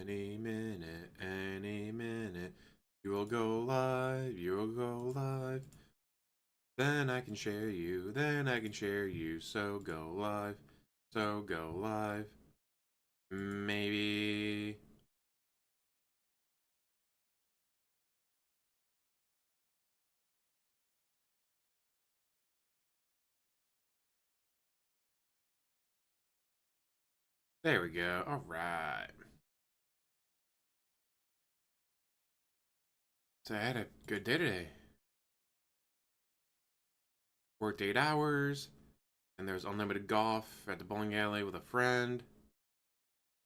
Any minute, you will go live, you will go live. Then I can share you, so go live, so go live. Maybe. There we go, alright. So I had a good day today. Worked 8 hours, and there was unlimited golf at the bowling alley with a friend.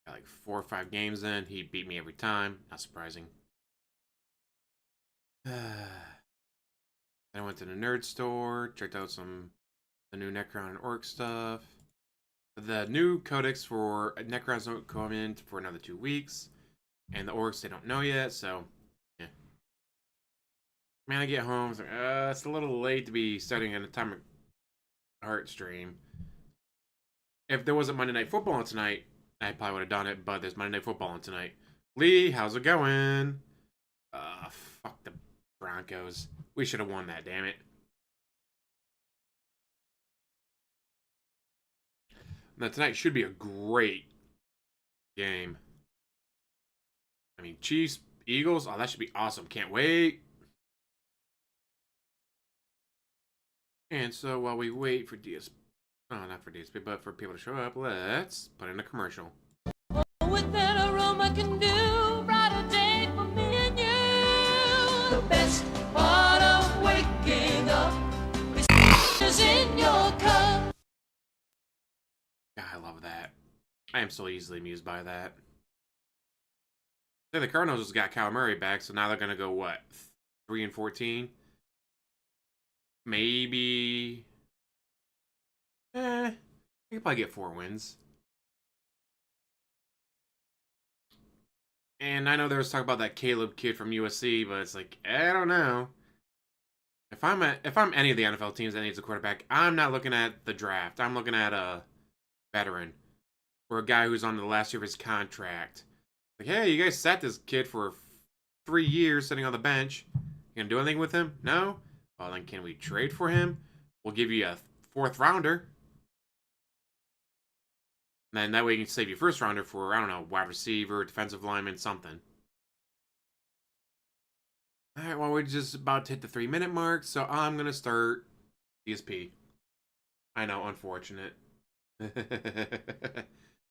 Got like 4 or 5 games in. He beat me every time. Not surprising. Then I went to the nerd store, checked out the new Necron and Orc stuff. The new codex for Necrons don't come in for another 2 weeks, and the Orcs they don't know yet. So, yeah. Man, I get home. It's like, it's a little late to be starting an Atomic Heart stream. If there wasn't Monday Night Football on tonight, I probably would have done it, but there's Monday Night Football on tonight. Lee, how's it going? Fuck the Broncos. We should have won that, damn it. Now, tonight should be a great game. I mean, Chiefs, Eagles, oh, that should be awesome. Can't wait. And so while we wait for DSP, oh, not for DSP, but for people to show up, let's put in a commercial. With that aroma can do brighter day for me and you. The best part of waking up is in your cup. God, I love that. I am so easily amused by that. Then the Cardinals just got Kyle Murray back, so now they're gonna go what? 3-14? Maybe. They could probably get 4 wins. And I know there was talk about that Caleb kid from USC, but it's like, I don't know. If I'm any of the NFL teams that needs a quarterback, I'm not looking at the draft. I'm looking at a veteran or a guy who's on the last year of his contract. Like, hey, you guys sat this kid for 3 years sitting on the bench. You gonna do anything with him? No? Well, then can we trade for him? We'll give you a 4th rounder. And then that way you can save your 1st rounder for, I don't know, wide receiver, defensive lineman, something. Alright, well, we're just about to hit the 3-minute mark, so I'm going to start DSP. I know, unfortunate.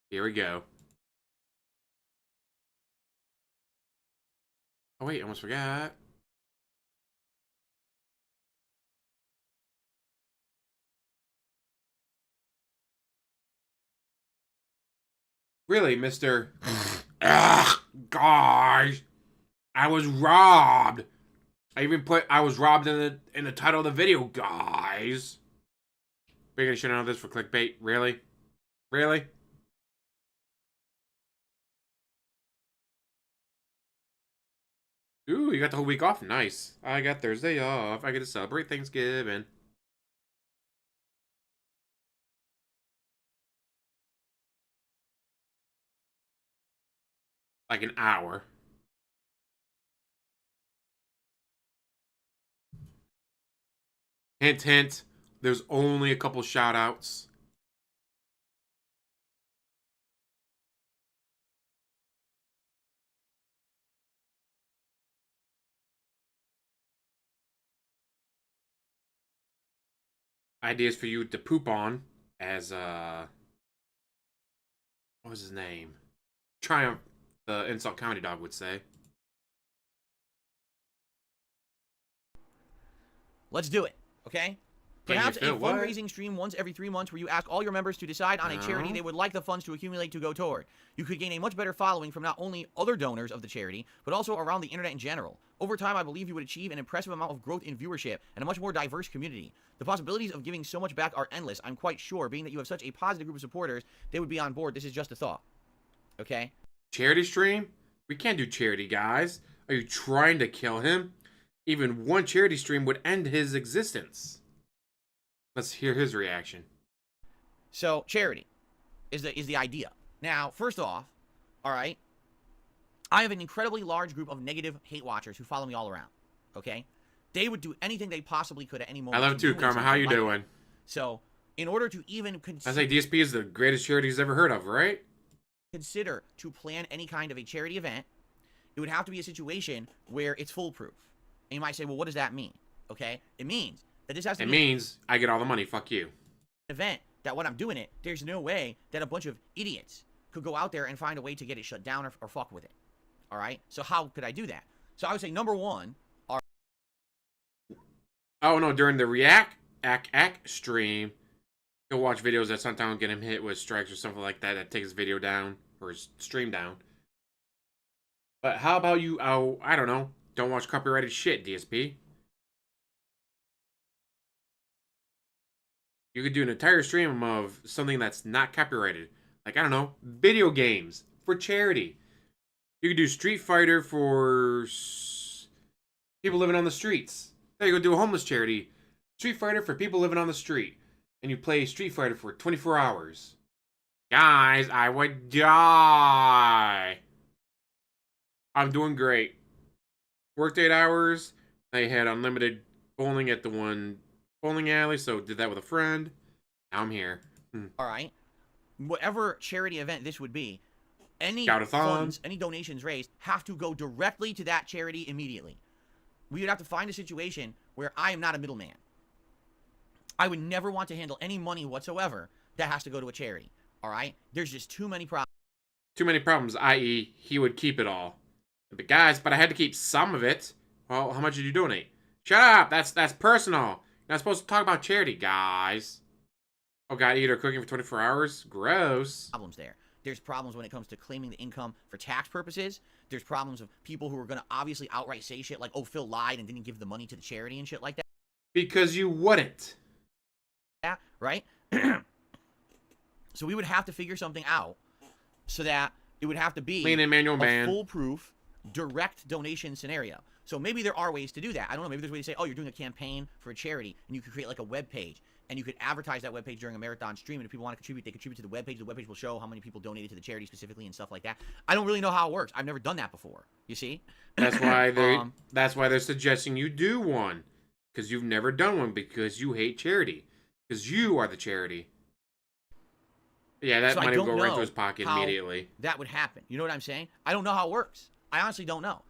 Here we go. Oh, wait, almost forgot. Really, Mr. Ugh, guys. I was robbed. I was robbed in the title of the video, guys. We're gonna shoot out this for clickbait? Really? Really? Ooh, you got the whole week off? Nice. I got Thursday off. I get to celebrate Thanksgiving. Like an hour. Hint, hint. There's only a couple shout outs. Ideas for you to poop on as what was his name? Triumph, the insult comedy dog would say. Let's do it, okay? Perhaps a fundraising stream once every 3 months where you ask all your members to decide on a charity they would like the funds to accumulate to go toward. You could gain a much better following from not only other donors of the charity, but also around the internet in general. Over time, I believe you would achieve an impressive amount of growth in viewership and a much more diverse community. The possibilities of giving so much back are endless, I'm quite sure. Being that you have such a positive group of supporters, they would be on board. This is just a thought. Okay? Charity stream? We can't do charity, guys. Are you trying to kill him? Even one charity stream would end his existence. Let's hear his reaction. So, charity is the idea. Now, first off, all right, I have an incredibly large group of negative hate watchers who follow me all around. Okay? They would do anything they possibly could at any moment. I love too, Karma. How you doing? So, in order to even I say DSP is the greatest charity he's ever heard of, right? consider to plan any kind of a charity event, it would have to be a situation where it's foolproof. And you might say, well, what does that mean? Okay? It means that this has to be... It means I get all the money. Fuck you. ...event that when I'm doing it, there's no way that a bunch of idiots could go out there and find a way to get it shut down or fuck with it. All right? So how could I do that? So I would say, number one... Oh, no. During the React stream, you'll watch videos that sometimes get him hit with strikes or something like that take his video down or his stream down. But how about you, I don't know, don't watch copyrighted shit, DSP. You could do an entire stream of something that's not copyrighted. Like, I don't know, video games for charity. You could do Street Fighter for people living on the streets. There you go, do a homeless charity. Street Fighter for people living on the street. And you play Street Fighter for 24 hours. Guys, I would die. I'm doing great. Worked 8 hours. They had unlimited bowling at the one bowling alley, so did that with a friend. Now I'm here. All right. Whatever charity event this would be, any Scout-a-thon. funds, any donations raised have to go directly to that charity immediately. We would have to find a situation where I am not a middleman. I would never want to handle any money whatsoever that has to go to a charity. All right? There's just too many problems. Too many problems, i.e., he would keep it all. But guys, I had to keep some of it. Well, how much did you donate? Shut up! That's personal. You're not supposed to talk about charity, guys. Oh, God, eat or cooking for 24 hours? Gross. Problems there. There's problems when it comes to claiming the income for tax purposes. There's problems of people who are going to obviously outright say shit like, oh, Phil lied and didn't give the money to the charity and shit like that. Because you wouldn't. Yeah, right? So we would have to figure something out so that it would have to be Lean in, manual man. a foolproof direct donation scenario. So maybe there are ways to do that. I don't know. Maybe there's a way to say, oh, you're doing a campaign for a charity, and you could create like a web page, and you could advertise that web page during a marathon stream. And if people want to contribute, they contribute to the web page. The web page will show how many people donated to the charity specifically and stuff like that. I don't really know how it works. I've never done that before. You see? That's why they're suggesting you do one, because you've never done one because you hate charity, because you are the charity. Yeah, that money will go right to his pocket immediately. That would happen. You know what I'm saying? I don't know how it works. I honestly don't know.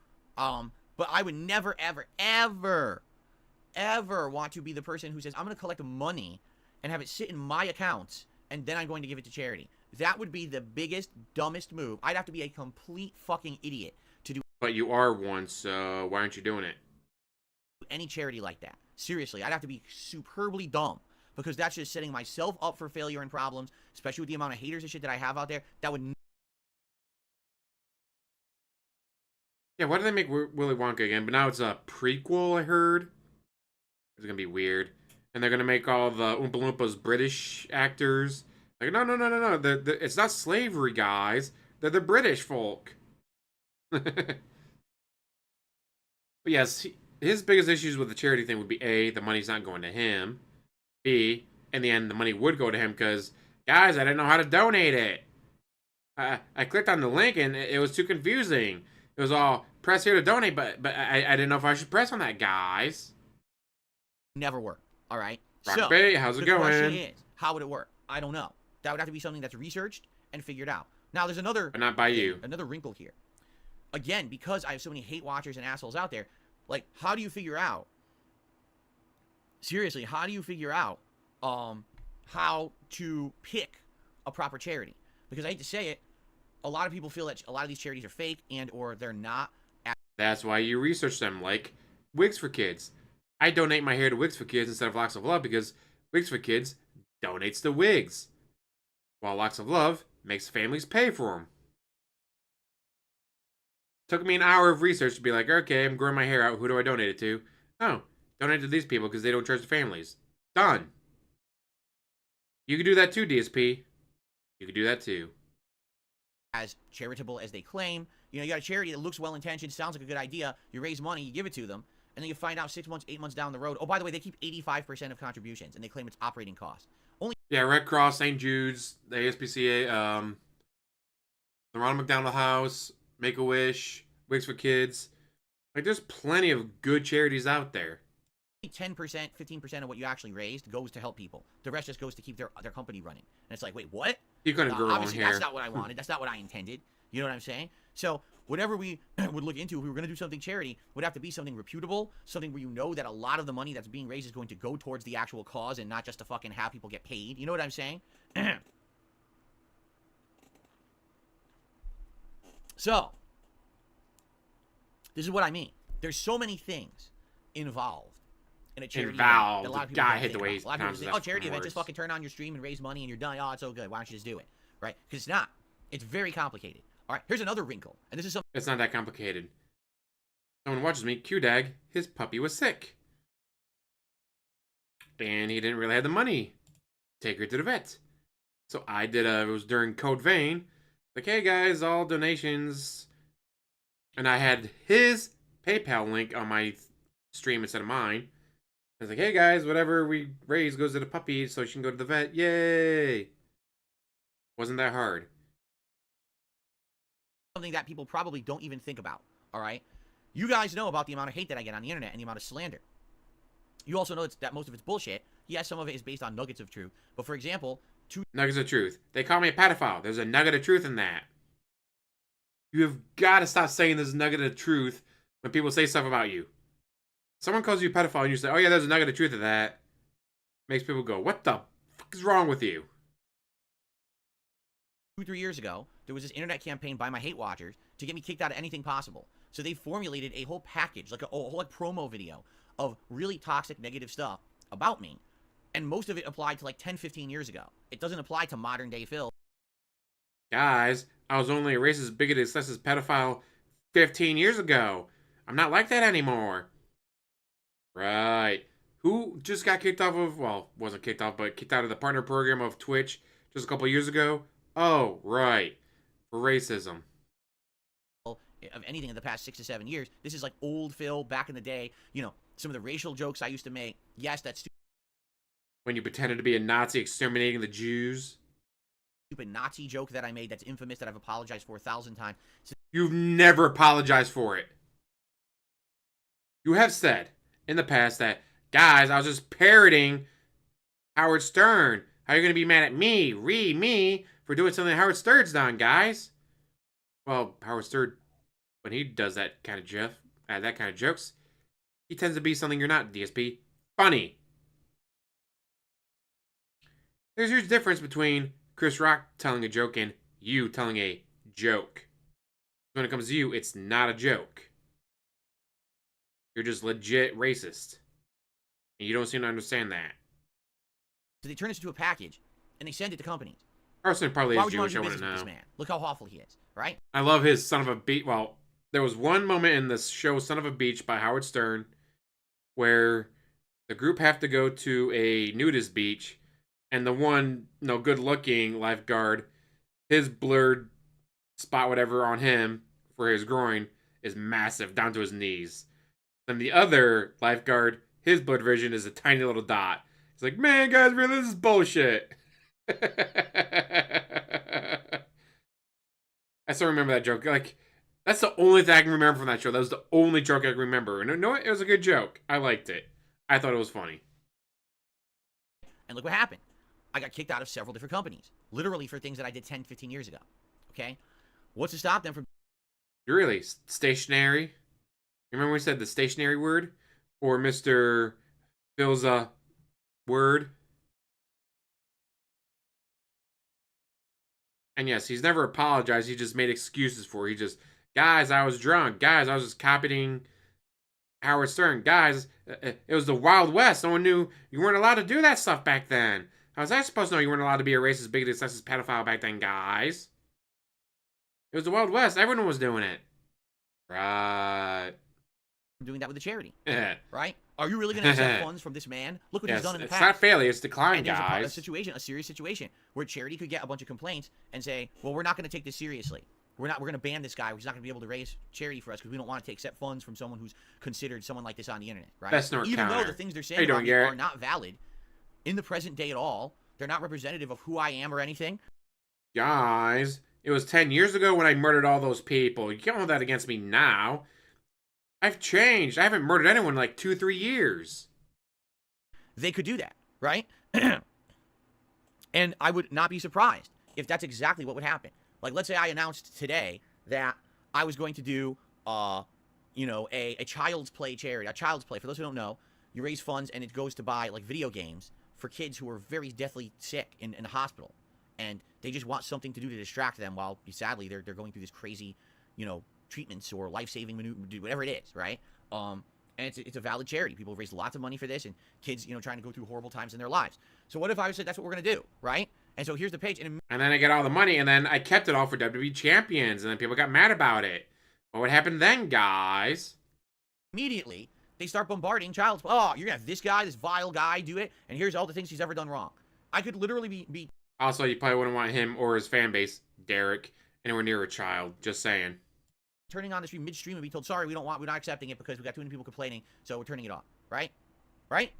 But I would never, ever, ever, ever want to be the person who says, I'm going to collect money and have it sit in my account, and then I'm going to give it to charity. That would be the biggest, dumbest move. I'd have to be a complete fucking idiot to do. But you are one, so why aren't you doing it? Any charity like that. Seriously, I'd have to be superbly dumb. Because that's just setting myself up for failure and problems, especially with the amount of haters and shit that I have out there. That would... Yeah, why did they make Willy Wonka again? But now it's a prequel, I heard. It's gonna be weird. And they're gonna make all the Oompa Loompas British actors. Like, no. It's not slavery, guys. They're the British folk. But yes, his biggest issues with the charity thing would be A, the money's not going to him. B, in the end, the money would go to him because, guys, I didn't know how to donate it. I clicked on the link and it was too confusing. It was all, press here to donate, but I didn't know if I should press on that, guys. Never work, all right? Rock Bay, how's it going? The question is, how would it work? I don't know. That would have to be something that's researched and figured out. Now, there's another... But not by you. Another wrinkle here. Again, because I have so many hate watchers and assholes out there, like, how do you figure out... Seriously, how do you figure out how to pick a proper charity? Because I hate to say it, a lot of people feel that a lot of these charities are fake and or they're not. That's why you research them, like Wigs for Kids. I donate my hair to Wigs for Kids instead of Locks of Love because Wigs for Kids donates the wigs, while Locks of Love makes families pay for them. Took me an hour of research to be like, okay, I'm growing my hair out. Who do I donate it to? Oh. Donate to these people because they don't charge the families. Done. You can do that too, DSP. You can do that too. As charitable as they claim. You know, you got a charity that looks well-intentioned, sounds like a good idea. You raise money, you give it to them, and then you find out 6 months, 8 months down the road. Oh, by the way, they keep 85% of contributions, and they claim it's operating costs. Yeah, Red Cross, St. Jude's, the ASPCA, the Ronald McDonald House, Make-A-Wish, Wigs for Kids. Like, there's plenty of good charities out there. 10%, 15% of what you actually raised goes to help people. The rest just goes to keep their company running. And it's like, wait, what? You couldn't grow on obviously, here. that's not what I wanted. That's not what I intended. You know what I'm saying? So whatever we would look into, if we were going to do something charity, would have to be something reputable, something where you know that a lot of the money that's being raised is going to go towards the actual cause and not just to fucking have people get paid. You know what I'm saying? So, this is what I mean. There's so many things involved in a charity event that a lot of people don't think about. A lot of people say, oh, charity event, just fucking turn on your stream and raise money and you're done. Oh, it's so good. Why don't you just do it? Right? Because it's not. It's very complicated. All right, here's another wrinkle. And this is something... It's not that complicated. Someone watches me, Q-Dag, his puppy was sick. And he didn't really have the money to take her to the vet. So I did it was during Code Vein. Like, hey guys, all donations. And I had his PayPal link on my stream instead of mine. I was like, hey guys, whatever we raise goes to the puppy so she can go to the vet. Yay! Wasn't that hard. Something that people probably don't even think about, all right? You guys know about the amount of hate that I get on the internet and the amount of slander. You also know that most of it's bullshit. Yes, some of it is based on nuggets of truth. But for example, nuggets of truth. They call me a pedophile. There's a nugget of truth in that. You have got to stop saying there's a nugget of truth when people say stuff about you. Someone calls you a pedophile and you say, oh yeah, there's a nugget of truth in that. Makes people go, what the fuck is wrong with you? 2-3 years ago, there was this internet campaign by my hate watchers to get me kicked out of anything possible. So they formulated a whole package, like a whole like promo video of really toxic, negative stuff about me. And most of it applied to like 10, 15 years ago. It doesn't apply to modern day Phil. Guys, I was only a racist, bigoted, sexist pedophile 15 years ago. I'm not like that anymore. Right. Who just got kicked off of, well, wasn't kicked off, but kicked out of the partner program of Twitch just a couple years ago? Oh, right. For racism. Of anything in the past 6 to 7 years. This is like old Phil back in the day. You know, some of the racial jokes I used to make. Yes, that's when you pretended to be a Nazi exterminating the Jews. Stupid Nazi joke that I made that's infamous that I've apologized for 1,000 times. You've never apologized for it. You have said in the past that, guys, I was just parroting Howard Stern. How are you going to be mad at me, Reee, me, for doing something Howard Stern's done, guys? Well, Howard Stern, when he does that kind of jokes, he tends to be something you're not, DSP. Funny. There's a huge difference between Chris Rock telling a joke and you telling a joke. When it comes to you, it's not a joke. You're just legit racist. And you don't seem to understand that. So they turn this into a package, and they send it to companies. Carson probably Why is Jewish, I want to know. this man? Look how awful he is, right? I love his Son of a Beach. Well, there was one moment in the show Son of a Beach by Howard Stern where the group have to go to a nudist beach, and the one, good-looking lifeguard, his blurred spot, whatever, on him for his groin is massive, down to his knees. Then the other lifeguard, his blurred vision is a tiny little dot. It's like, man, guys, really, this is bullshit. I still remember that joke. Like, that's the only thing I can remember from that show. That was the only joke I can remember. And you know what? It was a good joke. I liked it. I thought it was funny. And look what happened. I got kicked out of several different companies. Literally for things that I did 10, 15 years ago. Okay? What's to stop them from... You're really stationary? Remember when we said the stationary word? Or Mr. Phil's word? And yes, he's never apologized. He just made excuses for it. He just, guys, I was drunk. Guys, I was just copying Howard Stern. Guys, it was the Wild West. No one knew you weren't allowed to do that stuff back then. How was I supposed to know you weren't allowed to be a racist, bigoted, sexist pedophile back then, guys? It was the Wild West. Everyone was doing it. Right. Doing that with a charity. Yeah. Right? Are you really going to accept funds from this man? Look what he's done in the past. It's not failure, it's decline, and guys. A serious situation, where charity could get a bunch of complaints and say, well, we're not going to take this seriously. We're going to ban this guy. He's not going to be able to raise charity for us because we don't want to accept funds from someone who's considered someone like this on the internet, right? That's not Even counter. though the things they're saying about me are not valid in the present day at all. They're not representative of who I am or anything. Guys, It was 10 years ago when I murdered all those people. You can't hold that against me now. I've changed. I haven't murdered anyone in like 2-3 years. They could do that, right? And I would not be surprised if that's exactly what would happen. Like, let's say I announced today that I was going to do, you know, a child's play charity. A child's play, for those who don't know, you raise funds and it goes to buy, like, video games for kids who are very deathly sick in the hospital. And they just want something to do to distract them while, sadly, they're going through this crazy, you know, treatments or life-saving maneuver, whatever it is, right? And it's a valid charity. People have raised lots of money for this, and kids, you know, trying to go through horrible times in their lives. So what if I said that's what we're going to do, right? And so here's the page. And then I get all the money, and then I kept it all for WWE Champions, and then people got mad about it. What would happen then, guys? Immediately, they start bombarding child's. Oh, you're going to have this guy, this vile guy, do it, and here's all the things he's ever done wrong. I could literally be... Also, you probably wouldn't want him or his fan base, Derek, anywhere near a child. Just saying. Turning on the stream midstream and be told, sorry, we're not accepting it because we got too many people complaining, so we're turning it off, right? Right?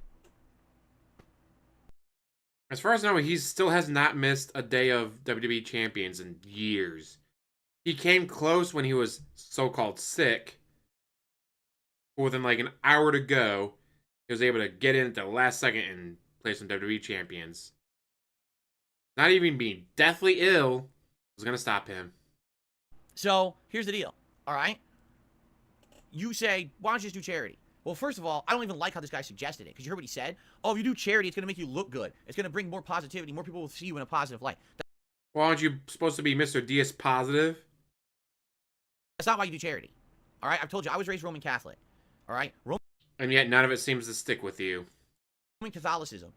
As far as I know, he still has not missed a day of WWE Champions in years. He came close when he was so-called sick. But within like an hour to go, he was able to get in at the last second and play some WWE Champions. Not even being deathly ill was going to stop him. So, here's the deal. All right? You say, why don't you just do charity? Well, first of all, I don't even like how this guy suggested it, because you heard what he said. Oh, if you do charity, it's going to make you look good. It's going to bring more positivity. More people will see you in a positive light. Well, aren't you supposed to be Mr. DS positive? That's not why you do charity. All right? I've told you, I was raised Roman Catholic. All right? And yet none of it seems to stick with you. Roman Catholicism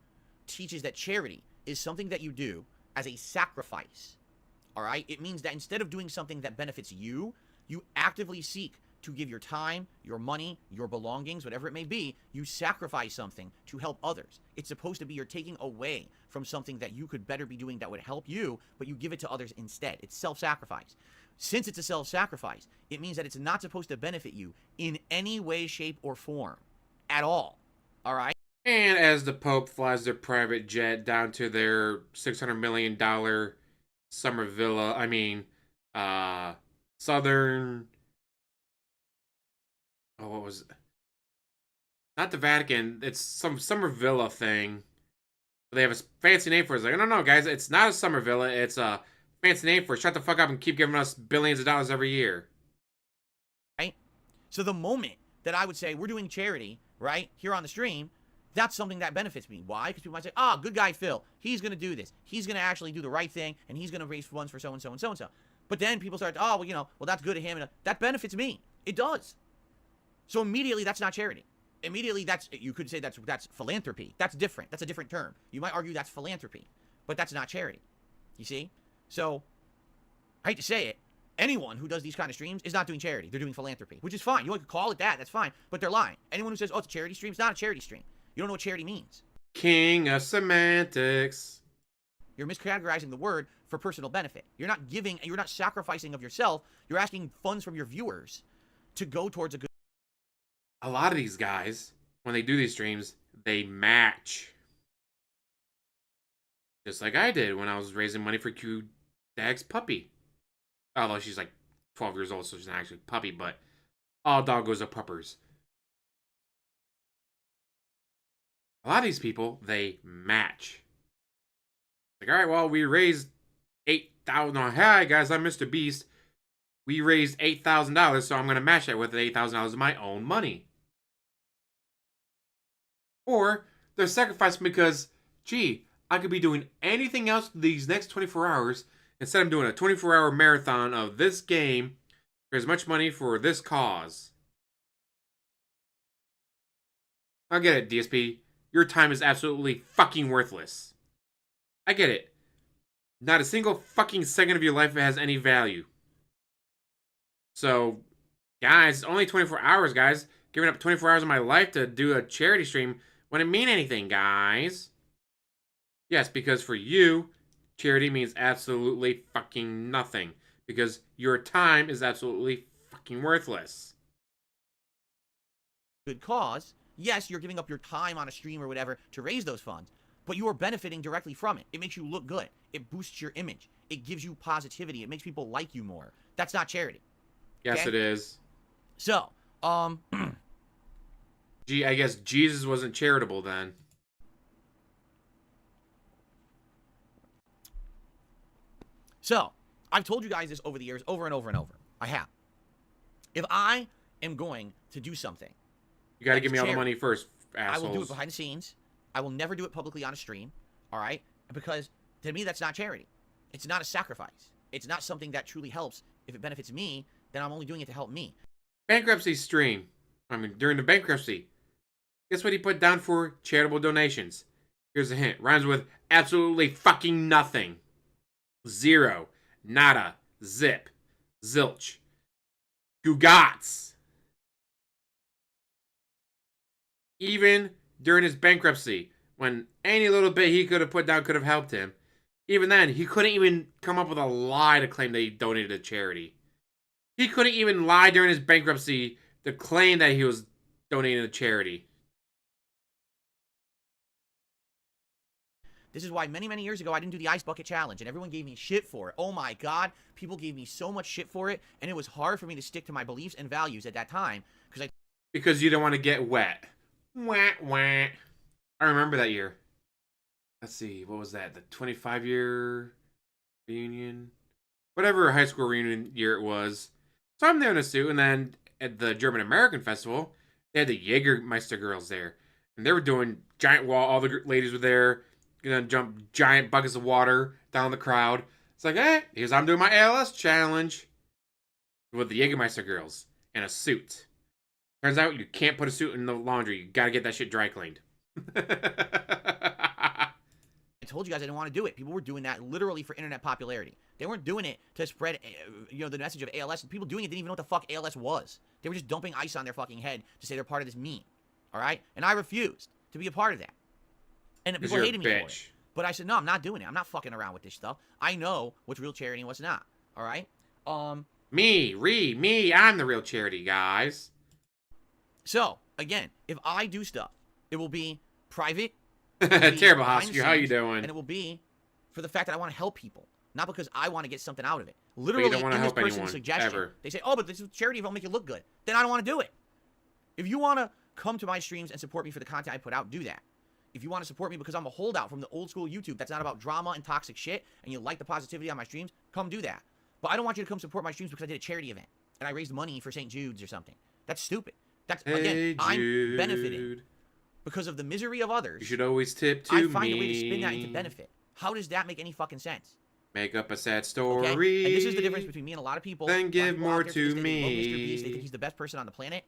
teaches that charity is something that you do as a sacrifice. All right? It means that instead of doing something that benefits you, you actively seek to give your time, your money, your belongings, whatever it may be, you sacrifice something to help others. It's supposed to be you're taking away from something that you could better be doing that would help you, but you give it to others instead. It's self-sacrifice. Since it's a self-sacrifice, it means that it's not supposed to benefit you in any way, shape, or form at all. All right? And as the Pope flies their private jet down to their $600 million summer villa, Southern... Oh, what was it? Not the Vatican. It's some summer villa thing. They have a fancy name for it. It's like, no, guys, it's not a summer villa. It's a fancy name for it. Shut the fuck up and keep giving us billions of dollars every year. Right? So the moment that I would say we're doing charity, right, here on the stream, that's something that benefits me. Why? Because people might say, good guy Phil. He's going to do this. He's going to actually do the right thing, and he's going to raise funds for so-and-so and so-and-so. But then people start, that's good of him. And that benefits me. It does. So immediately, that's not charity. Immediately, you could say that's philanthropy. That's different. That's a different term. You might argue that's philanthropy, but that's not charity. You see? So, I hate to say it, anyone who does these kind of streams is not doing charity. They're doing philanthropy, which is fine. You could call it that. That's fine. But they're lying. Anyone who says, it's a charity stream, it's not a charity stream. You don't know what charity means. King of semantics. You're miscategorizing the word for personal benefit. You're not giving, you're not sacrificing of yourself. You're asking funds from your viewers to go towards a good... A lot of these guys, when they do these streams, they match. Just like I did when I was raising money for Q Dag's puppy. Although she's like 12 years old, so she's not actually a puppy, but all doggos are puppers. A lot of these people, they match. Like, all right, well, we raised $8,000. Hi, guys, I'm Mr. Beast. We raised $8,000, so I'm going to match that with $8,000 of my own money. Or they're sacrificing because, gee, I could be doing anything else these next 24 hours instead of doing a 24-hour marathon of this game for as much money for this cause. I get it, DSP. Your time is absolutely fucking worthless. I get it. Not a single fucking second of your life has any value. So, guys, only 24 hours, guys. Giving up 24 hours of my life to do a charity stream wouldn't mean anything, guys. Yes, because for you, charity means absolutely fucking nothing. Because your time is absolutely fucking worthless. Good cause. Yes, you're giving up your time on a stream or whatever to raise those funds. but you are benefiting directly from it. It makes you look good. It boosts your image. It gives you positivity. It makes people like you more. That's not charity. Yes, okay? it is. So, Gee, I guess Jesus wasn't charitable then. So, I've told you guys this over the years, over and over and over. I have. If I am going to do something, You got to give me all the money first, assholes. I will do it behind the scenes. I will never do it publicly on a stream, all right? Because to me, that's not charity. It's not a sacrifice. It's not something that truly helps. If it benefits me, then I'm only doing it to help me. Bankruptcy stream. I mean, during the bankruptcy. Guess what he put down for charitable donations? Here's a hint. Rhymes with absolutely fucking nothing. Zero. Nada. Zip. Zilch. Gugats. Even during his bankruptcy, when any little bit he could have put down could have helped him, even then, he couldn't even come up with a lie to claim that he donated to charity. He couldn't even lie during his bankruptcy to claim that he was donating to charity. This is why many, many years ago, I didn't do the ice bucket challenge, and everyone gave me shit for it. Oh my God, people gave me so much shit for it, and it was hard for me to stick to my beliefs and values at that time, because you don't want to get wet. Wah, wah. I remember that year. Let's see, what was that? The 25-year reunion? Whatever high school reunion year it was. So I'm there in a suit, and then at the German American Festival, they had the Jägermeister girls there. And they were doing giant wall, all the ladies were there, gonna jump giant buckets of water down the crowd. It's like, here's I'm doing my ALS challenge with the Jägermeister girls in a suit. Turns out you can't put a suit in the laundry. You gotta get that shit dry cleaned. I told you guys I didn't want to do it. People were doing that literally for internet popularity. They weren't doing it to spread, the message of ALS. People doing it didn't even know what the fuck ALS was. They were just dumping ice on their fucking head to say they're part of this meme. All right? And I refused to be a part of that. And people hated me for it. But I said, no, I'm not doing it. I'm not fucking around with this stuff. I know what's real charity and what's not. All right? Me, I'm the real charity, guys. So, again, if I do stuff, it will be private. Terrible, Hosky. How you doing? And it will be for the fact that I want to help people, not because I want to get something out of it. Literally, you don't want to in this help person's anyone, suggestion, ever. They say, "Oh, but this is charity. If it'll make you look good, then I don't want to do it." If you want to come to my streams and support me for the content I put out, do that. If you want to support me because I'm a holdout from the old school YouTube that's not about drama and toxic shit, and you like the positivity on my streams, come do that. But I don't want you to come support my streams because I did a charity event and I raised money for St. Jude's or something. That's stupid. That's again, I'm benefiting because of the misery of others. You should always tip to I find a way to spin that into benefit. How does that make any fucking sense? Make up a sad story. Okay? And this is the difference between me and a lot of people. Then give more to me. me. They love Mr. Beast. They think he's the best person on the planet.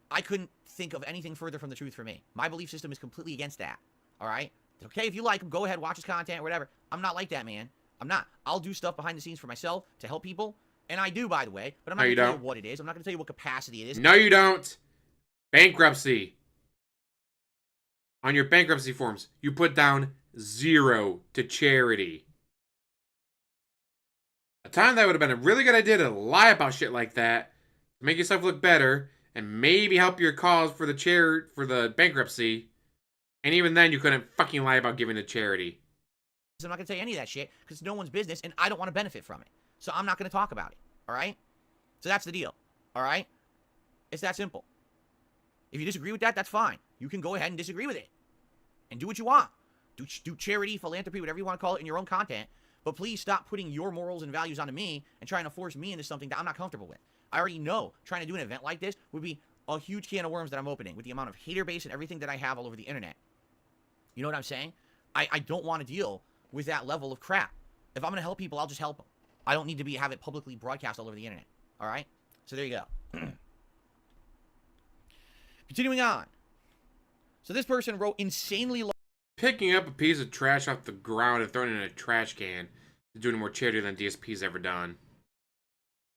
I couldn't think of anything further from the truth for me. My belief system is completely against that. All right? It's okay if you like him. Go ahead, watch his content or whatever. I'm not like that, man. I'm not. I'll do stuff behind the scenes for myself to help people. And I do, by the way. But I'm not going to tell you what it is. I'm not going to tell you what capacity it is. No, you don't. Bankruptcy. On your bankruptcy forms, you put down 0 to charity. A time that would have been a really good idea to lie about shit like that, to make yourself look better, and maybe help your cause for the bankruptcy. And even then, you couldn't fucking lie about giving to charity. I'm not going to tell you any of that shit because it's no one's business and I don't want to benefit from it. So I'm not going to talk about it. All right? So that's the deal. All right? It's that simple. If you disagree with that, that's fine. You can go ahead and disagree with it. And do what you want. Do charity, philanthropy, whatever you want to call it in your own content. But please stop putting your morals and values onto me and trying to force me into something that I'm not comfortable with. I already know trying to do an event like this would be a huge can of worms that I'm opening with the amount of hater base and everything that I have all over the internet. You know what I'm saying? I don't want to deal with that level of crap. If I'm going to help people, I'll just help them. I don't need to have it publicly broadcast all over the internet. All right? So there you go. Continuing on. So this person wrote insanely low. Picking up a piece of trash off the ground and throwing it in a trash can is doing more charity than DSP's ever done.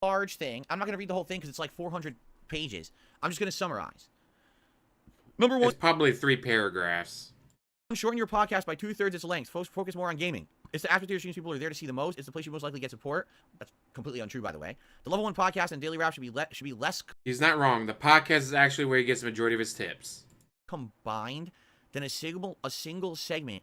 Large thing. I'm not going to read the whole thing because it's like 400 pages. I'm just going to summarize. Number one. It's probably 3 paragraphs. Shorten your podcast by 2/3 its length. Focus more on gaming. It's the after-tier streams people are there to see the most. It's the place you most likely get support. That's completely untrue, by the way. The level 1 podcast and daily rap should be less. He's not wrong. The podcast is actually where he gets the majority of his tips. Combined than a single segment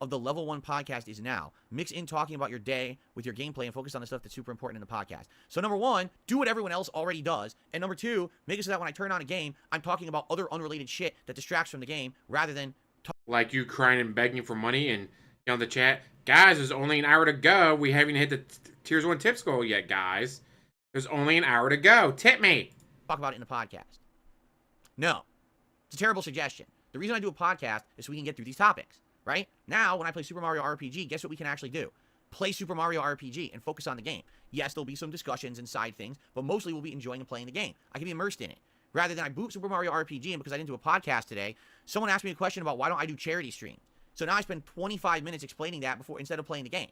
of the Level 1 podcast is now. Mix in talking about your day with your gameplay and focus on the stuff that's super important in the podcast. So number one, do what everyone else already does. And number two, make it so that when I turn on a game, I'm talking about other unrelated shit that distracts from the game rather than... Like you crying and begging for money and on the chat, guys, there's only an hour to go. We haven't hit the Tiers 1 tips goal yet, guys. There's only an hour to go. Tip me. Talk about it in the podcast. No. It's a terrible suggestion. The reason I do a podcast is so we can get through these topics, right? Now, when I play Super Mario RPG, guess what we can actually do? Play Super Mario RPG and focus on the game. Yes, there'll be some discussions and side things, but mostly we'll be enjoying and playing the game. I can be immersed in it. Rather than I boot Super Mario RPG, and because I didn't do a podcast today, someone asked me a question about why don't I do charity streams. So now I spend 25 minutes explaining that before instead of playing the game.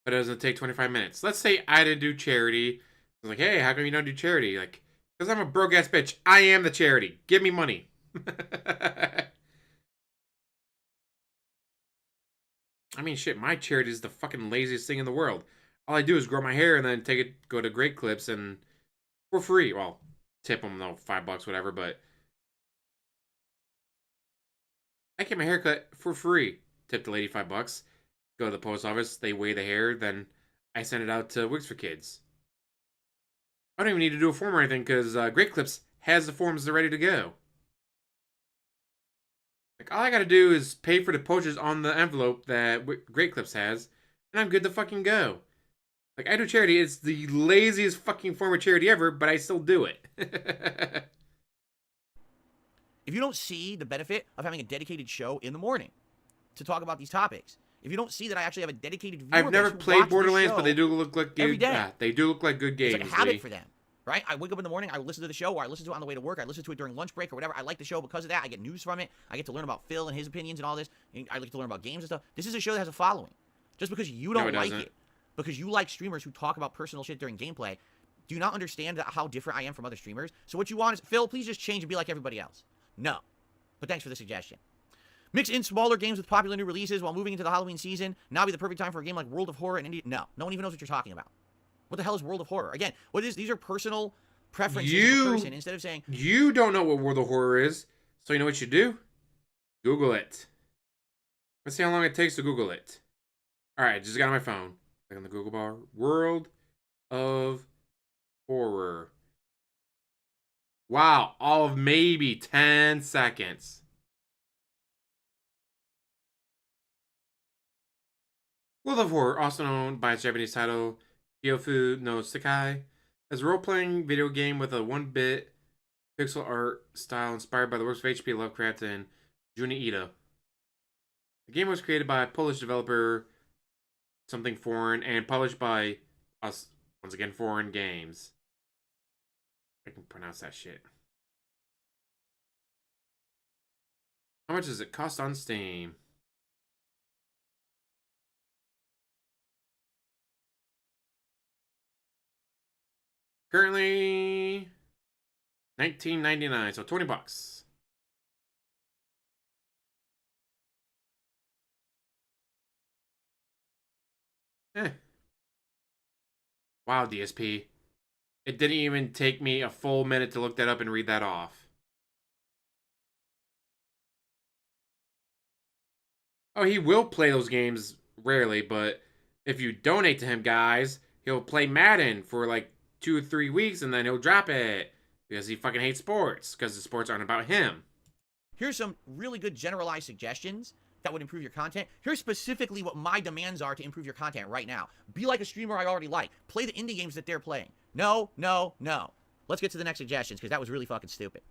But it doesn't take 25 minutes. Let's say I didn't do charity. I was like, hey, how come you don't do charity? Like, because I'm a broke-ass bitch. I am the charity. Give me money. I mean, shit, my charity is the fucking laziest thing in the world. All I do is grow my hair and then go to Great Clips and for free. Well, tip them, though, $5, whatever, but I get my hair cut for free. Tip the lady $5. Go to the post office, they weigh the hair, then I send it out to Wigs for Kids. I don't even need to do a form or anything because Great Clips has the forms that are ready to go. Like, all I gotta do is pay for the postage on the envelope that Great Clips has, and I'm good to fucking go. Like, I do charity, it's the laziest fucking form of charity ever, but I still do it. If you don't see the benefit of having a dedicated show in the morning to talk about these topics, if you don't see that I actually have a dedicated viewer I've never base who played watch the Borderlands, show but they do look like every day. Yeah, they do look like good games. It's like a habit for them, right? I wake up in the morning, I listen to the show, or I listen to it on the way to work, I listen to it during lunch break or whatever. I like the show because of that. I get news from it. I get to learn about Phil and his opinions and all this. And I like to learn about games and stuff. This is a show that has a following. Just because you don't like it, because you like streamers who talk about personal shit during gameplay, do you not understand how different I am from other streamers? So what you want is, Phil, please just change and be like everybody else. No. But thanks for the suggestion. Mix in smaller games with popular new releases while moving into the Halloween season. Now be the perfect time for a game like World of Horror and Indie. No. No one even knows what you're talking about. What the hell is World of Horror? Again, what is these are personal preferences of a person. Instead of saying... You don't know what World of Horror is, so you know what you do? Google it. Let's see how long it takes to Google it. Alright, just got on my phone. Click on the Google bar. World of Horror. Wow, all of maybe 10 seconds. World of Horror, also known by its Japanese title, Kyofu no Sekai, is a role-playing video game with a 1-bit pixel art style inspired by the works of H.P. Lovecraft and Juni Ito. The game was created by a Polish developer, Something Foreign, and published by us, once again, Foreign Games. I can pronounce that shit. How much does it cost on Steam? Currently $19.99, so $20. Wow, DSP. It didn't even take me a full minute to look that up and read that off. Oh, he will play those games rarely, but if you donate to him, guys, he'll play Madden for like 2 or 3 weeks and then he'll drop it because he fucking hates sports because the sports aren't about him. Here's some really good generalized suggestions that would improve your content. Here's specifically what my demands are to improve your content right now. Be like a streamer I already like. Play the indie games that they're playing. No, no, no. Let's get to the next suggestions because that was really fucking stupid.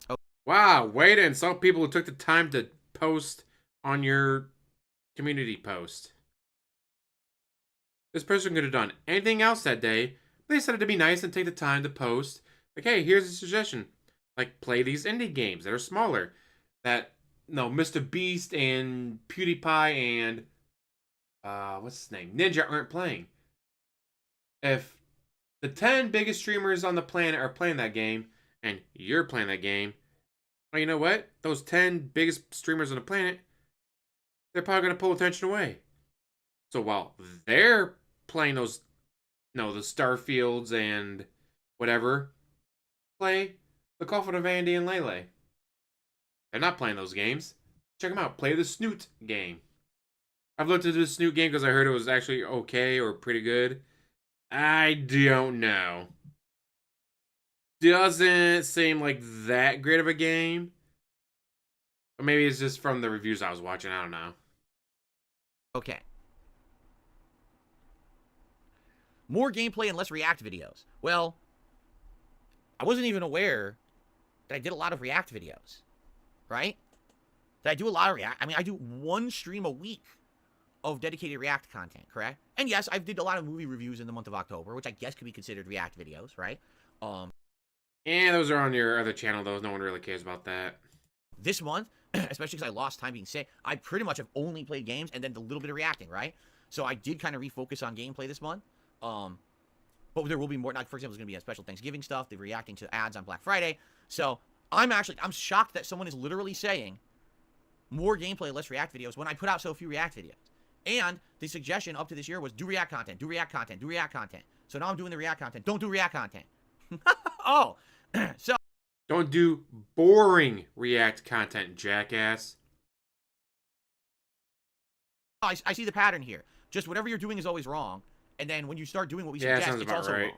Oh. Wow, way to insult people who took the time to post on your community post. This person could have done anything else that day. They decided to be nice and take the time to post. Like, hey, here's a suggestion. Like, play these indie games that are smaller. That, no, Mr. Beast and PewDiePie and, what's his name? Ninja aren't playing. If the 10 biggest streamers on the planet are playing that game, and you're playing that game, well, you know what? Those 10 biggest streamers on the planet, they're probably going to pull attention away. So while they're playing those, no, the Starfields and whatever, play the Call for the Vandy and Lele. They're not playing those games. check them out. Play the Snoot game. I've looked into the Snoot game because I heard it was actually okay or pretty good. I don't know. Doesn't seem like that great of a game. Or maybe it's just from the reviews I was watching. I don't know. Okay. More gameplay and less React videos. Well, I wasn't even aware that I did a lot of React videos, right? That I do a lot of React. I mean, I do one stream a week of dedicated React content, correct? And yes, I did a lot of movie reviews in the month of October, which I guess could be considered React videos, right? And those are on your other channel, though. No one really cares about that. This month, especially because I lost time being sick, I pretty much have only played games and then a little bit of reacting, right? So I did kind of refocus on gameplay this month. But there will be more. Like, for example, there's going to be a special Thanksgiving stuff. They're reacting to ads on Black Friday. So I'm shocked that someone is literally saying more gameplay, less React videos when I put out so few React videos. And the suggestion up to this year was do React content, do React content, do React content. So now I'm doing the React content. Don't do React content. Oh, so. Don't do boring React content, jackass. I see the pattern here. Just whatever you're doing is always wrong. And then when you start doing what we suggest, sounds it's about also right. wrong.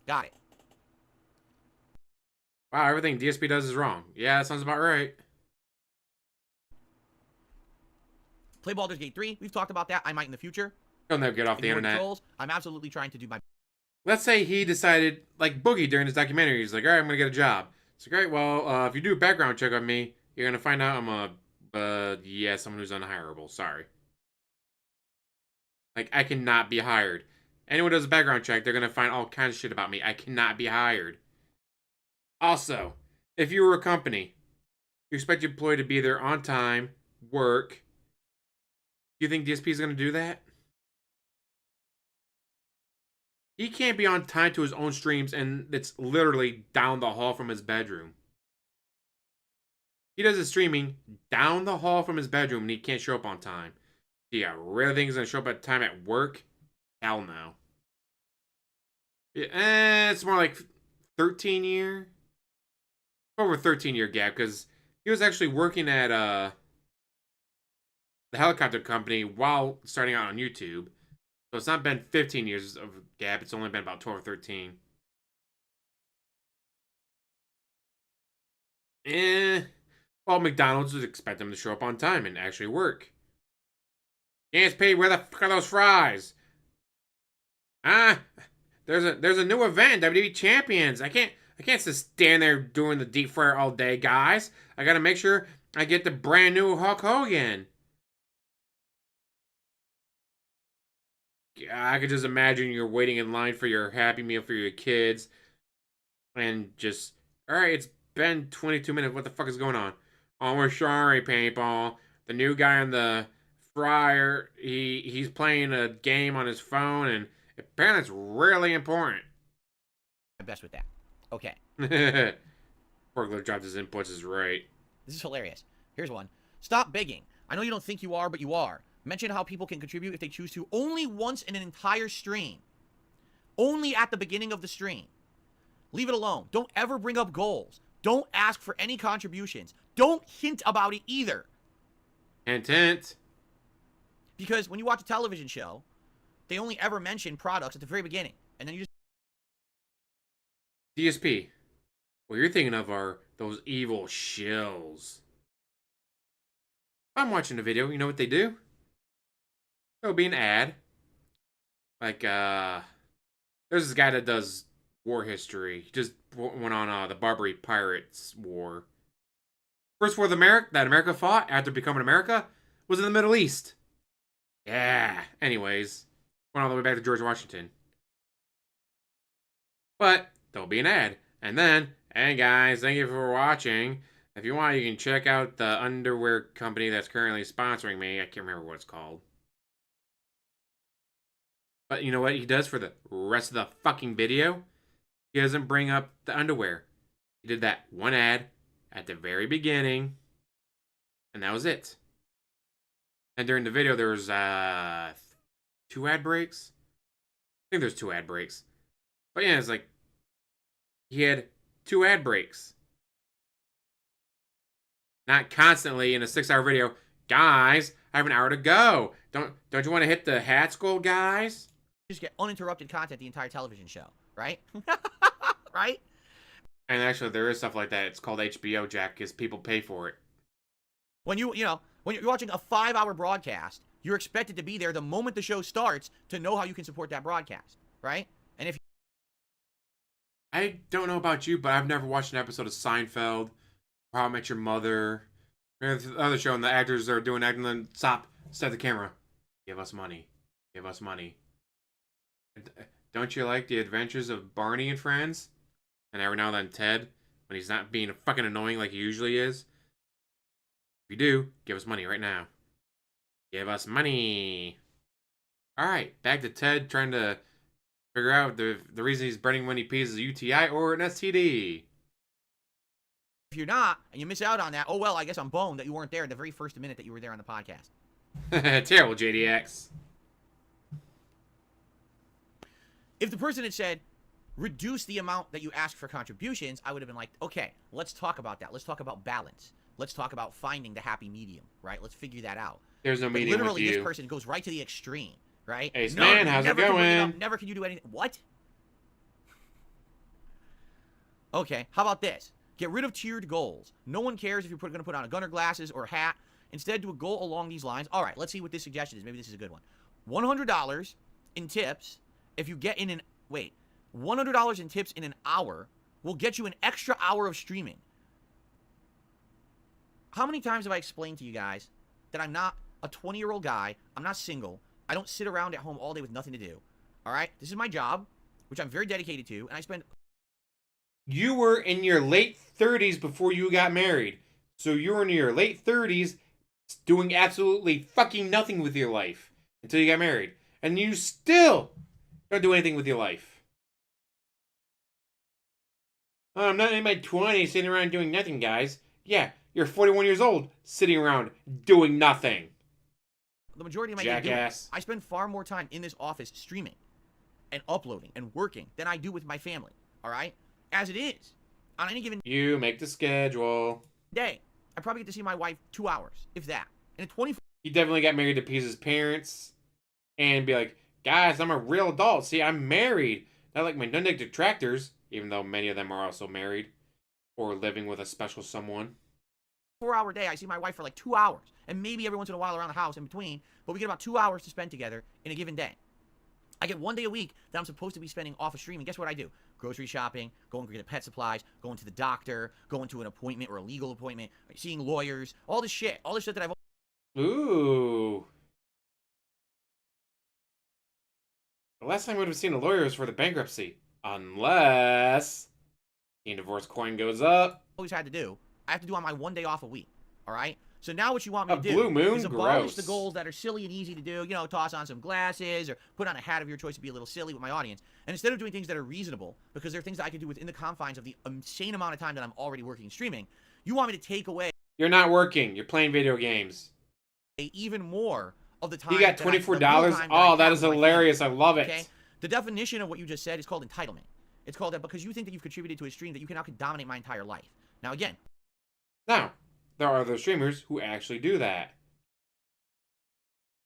Got it. Wow, everything DSP does is wrong. Yeah, that sounds about right. Play Baldur's Gate 3. We've talked about that. I might in the future. He'll never get off the internet. Trolls, I'm absolutely trying to do my... Let's say he decided, like Boogie during his documentary, he's like, all right, I'm going to get a job. It's like, all right, well, if you do a background check on me, you're going to find out I'm someone who's unhireable. Sorry. Like, I cannot be hired. Anyone does a background check, they're going to find all kinds of shit about me. I cannot be hired. Also, if you were a company, you expect your employee to be there on time, work. Do you think DSP is going to do that? He can't be on time to his own streams, and it's literally down the hall from his bedroom. He does his streaming down the hall from his bedroom, and he can't show up on time. Yeah, really think he's going to show up at time at work? Hell no. Yeah, it's more like 13 year. Over 13-year gap, because he was actually working at the helicopter company while starting out on YouTube. So it's not been 15 years of gap. It's only been about 12 or 13. Well, McDonald's would expect him to show up on time and actually work. DSP, where the fuck are those fries? There's a new event, WWE Champions. I can't just stand there doing the deep fryer all day, guys. I gotta make sure I get the brand new Hulk Hogan. I could just imagine you're waiting in line for your Happy Meal for your kids. And just, alright, it's been 22 minutes. What the fuck is going on? Oh, we're sorry, people. The new guy on the fryer, he's playing a game on his phone, and apparently it's really important. My best with that. Okay. Burglar dropped his inputs is right. This is hilarious. Here's one. Stop begging. I know you don't think you are, but you are. Mention how people can contribute if they choose to only once in an entire stream. Only at the beginning of the stream. Leave it alone. Don't ever bring up goals. Don't ask for any contributions. Don't hint about it either. Hint, hint. Because when you watch a television show, they only ever mention products at the very beginning. And then you just... DSP. What you're thinking of are those evil shills. If I'm watching a video, you know what they do? There'll be an ad. Like, there's this guy that does war history. He just went on the Barbary Pirates War. First war that America fought after becoming America was in the Middle East. Yeah. Anyways, went all the way back to George Washington. But there'll be an ad. And then, hey guys, thank you for watching. If you want, you can check out the underwear company that's currently sponsoring me. I can't remember what it's called. But you know what he does for the rest of the fucking video? He doesn't bring up the underwear. He did that one ad at the very beginning. And that was it. And during the video, there was 2 ad breaks. I think there's 2 ad breaks. But yeah, it's like, he had 2 ad breaks. Not constantly in a 6-hour video. Guys, I have an hour to go. Don't you want to hit the hatch goal, guys? Just get uninterrupted content the entire television show, right? Right? And actually, there is stuff like that. It's called HBO Jack, because people pay for it. When when you're watching a 5-hour broadcast, you're expected to be there the moment the show starts to know how you can support that broadcast, right? And if I don't know about you, but I've never watched an episode of Seinfeld, or How I Met Your Mother, or the other show, and the actors are doing acting, and then stop, set the camera. Give us money. Give us money. Don't you like the adventures of Barney and friends? And every now and then Ted, when he's not being fucking annoying like he usually is? If you do, give us money right now. Give us money. Alright, back to Ted trying to figure out the reason he's burning when he pees is a UTI or an STD. you're not, and you miss out on that, oh well, I guess I'm boned that you weren't there the very first minute that you were there on the podcast. Terrible, JDX. If the person had said, reduce the amount that you ask for contributions, I would have been like, okay, let's talk about that. Let's talk about balance. Let's talk about finding the happy medium, right? Let's figure that out. There's no medium with literally, you. this person goes right to the extreme, right? Ace man, how's it going? Never can you do anything. What? Okay, how about this? Get rid of tiered goals. No one cares if you're going to put on a gunner glasses or a hat. Instead, do a goal along these lines. All right, let's see what this suggestion is. Maybe this is a good one. $100 in tips if you get in an... Wait. $100 in tips in an hour will get you an extra hour of streaming. How many times have I explained to you guys that I'm not a 20-year-old guy, I'm not single, I don't sit around at home all day with nothing to do, all right? This is my job, which I'm very dedicated to, and I spend... You were in your late 30s before you got married. So you were in your late 30s doing absolutely fucking nothing with your life until you got married. And you still don't do anything with your life. Oh, I'm not in my 20s sitting around doing nothing, guys. Yeah, you're 41 years old sitting around doing nothing. The majority of my Jackass. day, I spend far more time in this office streaming and uploading and working than I do with my family, all right? As it is, on any given You make the schedule. day, I probably get to see my wife 2 hours, if that. And in 24 He definitely got married to Peace's parents and be like, guys, I'm a real adult. See, I'm married. Not like my nundic detractors, even though many of them are also married or living with a special someone. 4-hour day, I see my wife for like 2 hours. And maybe every once in a while around the house in between. But we get about 2 hours to spend together in a given day. I get 1 day a week that I'm supposed to be spending off of streaming. Guess what I do? Grocery shopping, going to get pet supplies, going to the doctor, going to an appointment or a legal appointment, seeing lawyers, all this shit that I've... Ooh. The last time I would have seen a lawyer was for the bankruptcy. Unless the divorce coin goes up. always had to do. I have to do on my 1 day off a week. All right? So now what you want me A to do blue moon? is abolish Gross. the goals that are silly and easy to do. You know, toss on some glasses or put on a hat of your choice to be a little silly with my audience. And instead of doing things that are reasonable, because they're things that I can do within the confines of the insane amount of time that I'm already working streaming, you want me to take away You're not working. You're playing video games. even more of the time. You got $24? Oh, that is hilarious. I love it. Okay? The definition of what you just said is called entitlement. It's called that because you think that you've contributed to a stream that you can now dominate my entire life. Now, again. Now, there are other streamers who actually do that.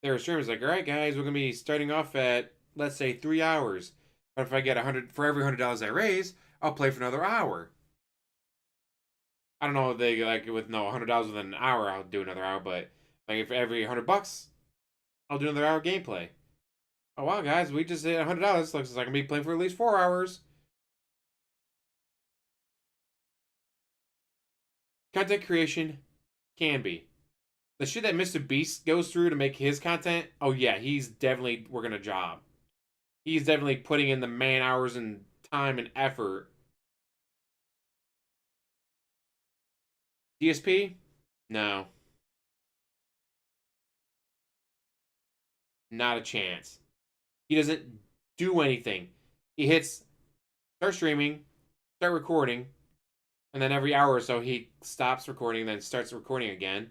There are streamers like, all right, guys, we're going to be starting off at, let's say, 3 hours. But if I get for every $100 I raise, I'll play for another hour. I don't know if they, like, with no $100 within an hour, I'll do another hour, but, like, for every $100, I'll do another hour gameplay. Oh, wow, guys, we just hit $100. Looks like I'm going to be playing for at least 4 hours. Content creation can be. The shit that Mr. Beast goes through to make his content, oh yeah, he's definitely working a job. He's definitely putting in the man hours and time and effort. DSP? No. Not a chance. He doesn't do anything. He hits start streaming, start recording, and then every hour or so he stops recording, then starts recording again.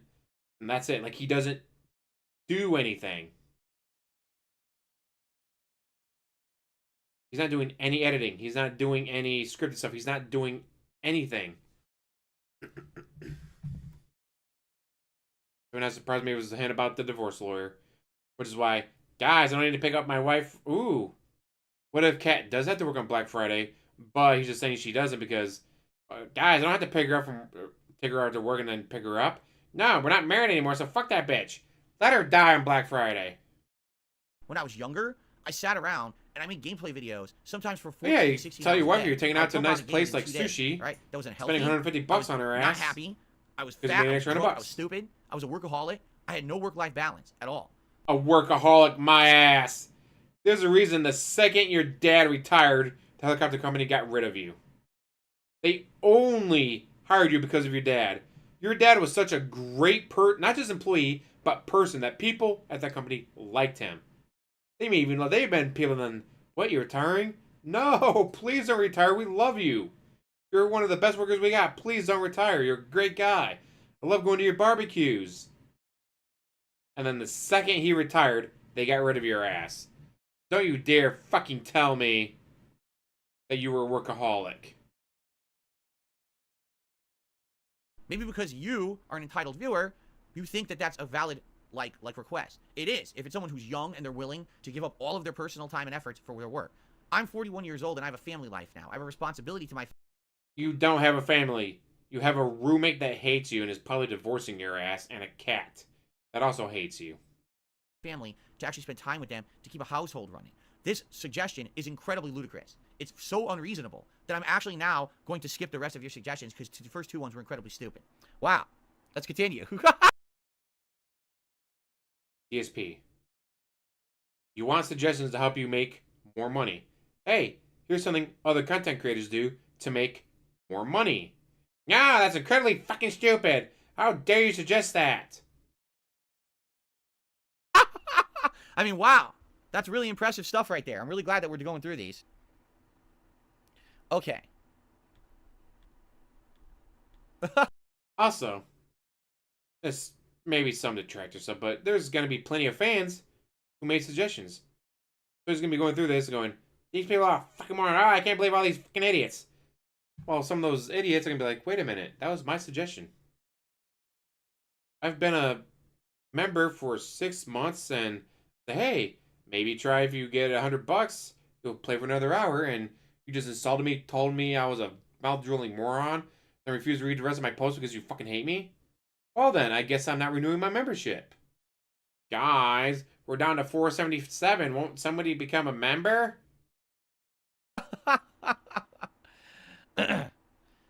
And that's it. Like, he doesn't do anything. He's not doing any editing. He's not doing any scripted stuff. He's not doing anything. Something that surprised me was the hint about the divorce lawyer. Which is why, guys, I don't need to pick up my wife. Ooh. What if Kat does have to work on Black Friday, but he's just saying she doesn't because, guys, I don't have to pick her up take her out to work and then pick her up. No, we're not married anymore, so fuck that bitch. Let her die on Black Friday. When I was younger, I sat around and I made gameplay videos, sometimes for 14, yeah, you 16 tell hours your a wife day. you're taking out to a nice place like days, sushi. right? That wasn't healthy. Spending $150 on her ass. Not happy. I was fat. I was drunk, I was stupid. I was a workaholic. I had no work-life balance at all. A workaholic, my ass. There's a reason the second your dad retired, the helicopter company got rid of you. They only hired you because of your dad. Your dad was such a great not just employee, but person that people at that company liked him. They may even they've been people then, what, you're retiring? No, please don't retire. We love you. You're one of the best workers we got. Please don't retire. You're a great guy. I love going to your barbecues. And then the second he retired, they got rid of your ass. Don't you dare fucking tell me that you were a workaholic. Maybe because you are an entitled viewer, you think that that's a valid like request. It is. If it's someone who's young and they're willing to give up all of their personal time and efforts for their work. I'm 41 years old and I have a family life now. I have a responsibility to my You don't have a family. You have a roommate that hates you and is probably divorcing your ass, and a cat that also hates you. Family to actually spend time with them to keep a household running. This suggestion is incredibly ludicrous. It's so unreasonable that I'm actually now going to skip the rest of your suggestions because the first two ones were incredibly stupid. Wow. Let's continue. DSP. You want suggestions to help you make more money. Hey, here's something other content creators do to make more money. Nah, that's incredibly fucking stupid. How dare you suggest that? I mean, wow. That's really impressive stuff right there. I'm really glad that we're going through these. Okay. Also, this may be some detractor stuff, but there's going to be plenty of fans who made suggestions. There's going to be going through this and going, these people are fucking morons. Oh, I can't believe all these fucking idiots. Well, some of those idiots are going to be like, wait a minute, that was my suggestion. I've been a member for 6 months and hey, maybe try if you get $100, you'll play for another hour, and you just insulted me, told me I was a mouth-drooling moron, then refused to read the rest of my post because you fucking hate me? Well then, I guess I'm not renewing my membership. Guys, we're down to 477. Won't somebody become a member?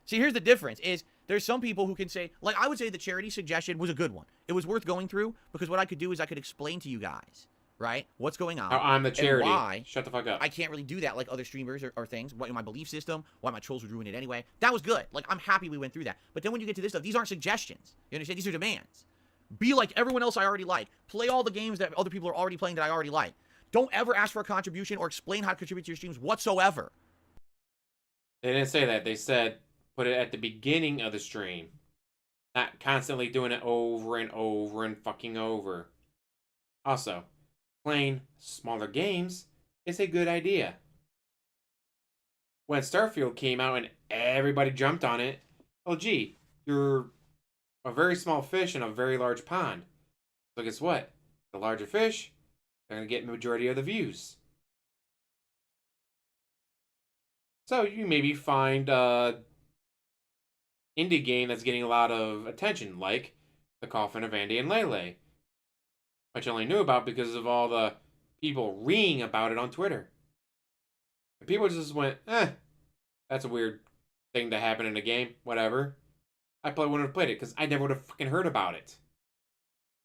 See, here's the difference, is there's some people who can say, like, I would say the charity suggestion was a good one. It was worth going through, because what I could do is I could explain to you guys, right, what's going on. I'm the charity. And why shut the fuck up. I can't really do that like other streamers or things. What my belief system, why my trolls would ruin it anyway. That was good. Like, I'm happy we went through that. But then when you get to this stuff, these aren't suggestions. You understand? These are demands. Be like everyone else I already like. Play all the games that other people are already playing that I already like. Don't ever ask for a contribution or explain how to contribute to your streams whatsoever. They didn't say that. They said put it at the beginning of the stream. Not constantly doing it over and over and fucking over. Also, playing smaller games is a good idea. When Starfield came out and everybody jumped on it, well, gee, you're a very small fish in a very large pond. So guess what? The larger fish, they're going to get the majority of the views. So you maybe find a indie game that's getting a lot of attention, like The Coffin of Andy and Lele, which I only knew about because of all the people reeing about it on Twitter. And people just went, that's a weird thing to happen in a game, whatever. I probably wouldn't have played it because I never would have fucking heard about it.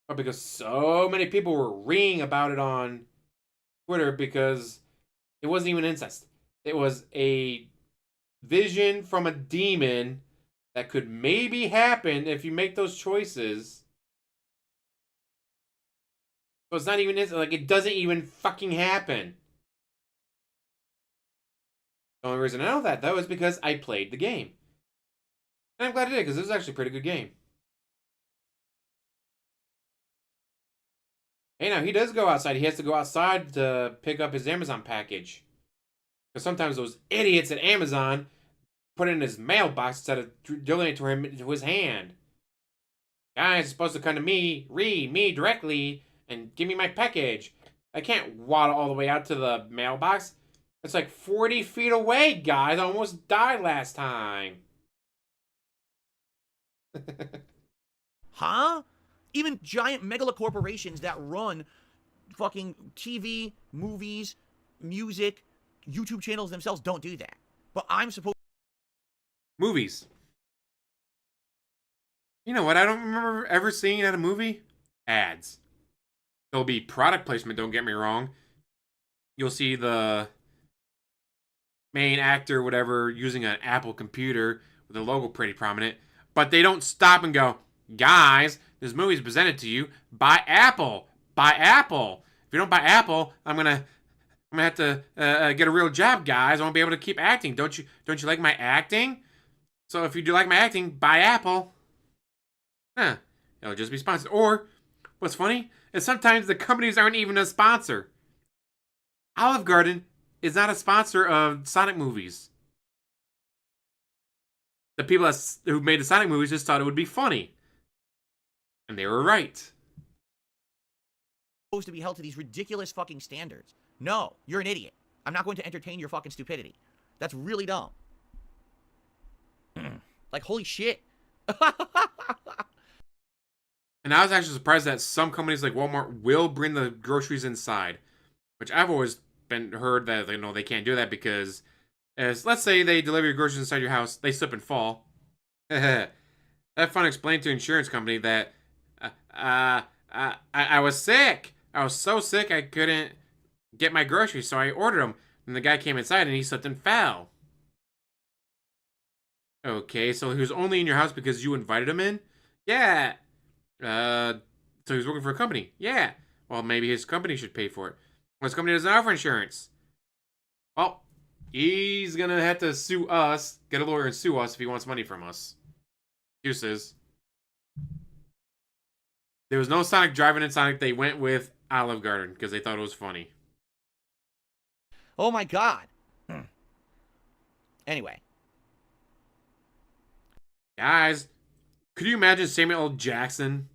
But because so many people were reeing about it on Twitter because it wasn't even incest. It was a vision from a demon that could maybe happen if you make those choices. So it's not even like it doesn't even fucking happen. The only reason I know that though is because I played the game. And I'm glad I did because it was actually a pretty good game. Hey, now he does go outside. He has to go outside to pick up his Amazon package. Because sometimes those idiots at Amazon put it in his mailbox instead of delivering it to him to his hand. Guys, it's supposed to come to me, Reee, me directly, and give me my package. I can't waddle all the way out to the mailbox. It's like 40 feet away, guys. I almost died last time. Huh? Even giant megala corporations that run fucking TV, movies, music, YouTube channels themselves don't do that. But I'm supposed Movies. You know what I don't remember ever seeing at a movie? Ads. There'll be product placement, don't get me wrong. You'll see the main actor, whatever, using an Apple computer with the logo pretty prominent. But they don't stop and go, guys, this movie is presented to you by Apple. By Apple. If you don't buy Apple, I'm gonna have to get a real job, guys. I won't be able to keep acting. Don't you like my acting? So if you do like my acting, buy Apple. Huh. It'll just be sponsored. Or, what's funny is sometimes the companies aren't even a sponsor. Olive Garden is not a sponsor of Sonic movies. The people who made the Sonic movies just thought it would be funny. And they were right. to be held to these ridiculous fucking standards. No, you're an idiot. I'm not going to entertain your fucking stupidity. That's really dumb. Like, holy shit. And I was actually surprised that some companies like Walmart will bring the groceries inside, which I've always heard that they can't do that because, as let's say they deliver your groceries inside your house, they slip and fall. That fun explained to an insurance company that I was sick. I was so sick I couldn't get my groceries, so I ordered them. And the guy came inside and he slipped and fell. Okay, so he was only in your house because you invited him in? Yeah. So he was working for a company? Yeah. Well, maybe his company should pay for it. Well, his company doesn't offer insurance. Well, he's gonna have to sue us, get a lawyer and sue us if he wants money from us. Excuses. There was no Sonic driving in Sonic. They went with Olive Garden because they thought it was funny. Oh my god. Anyway. Guys, could you imagine Samuel L. Jackson?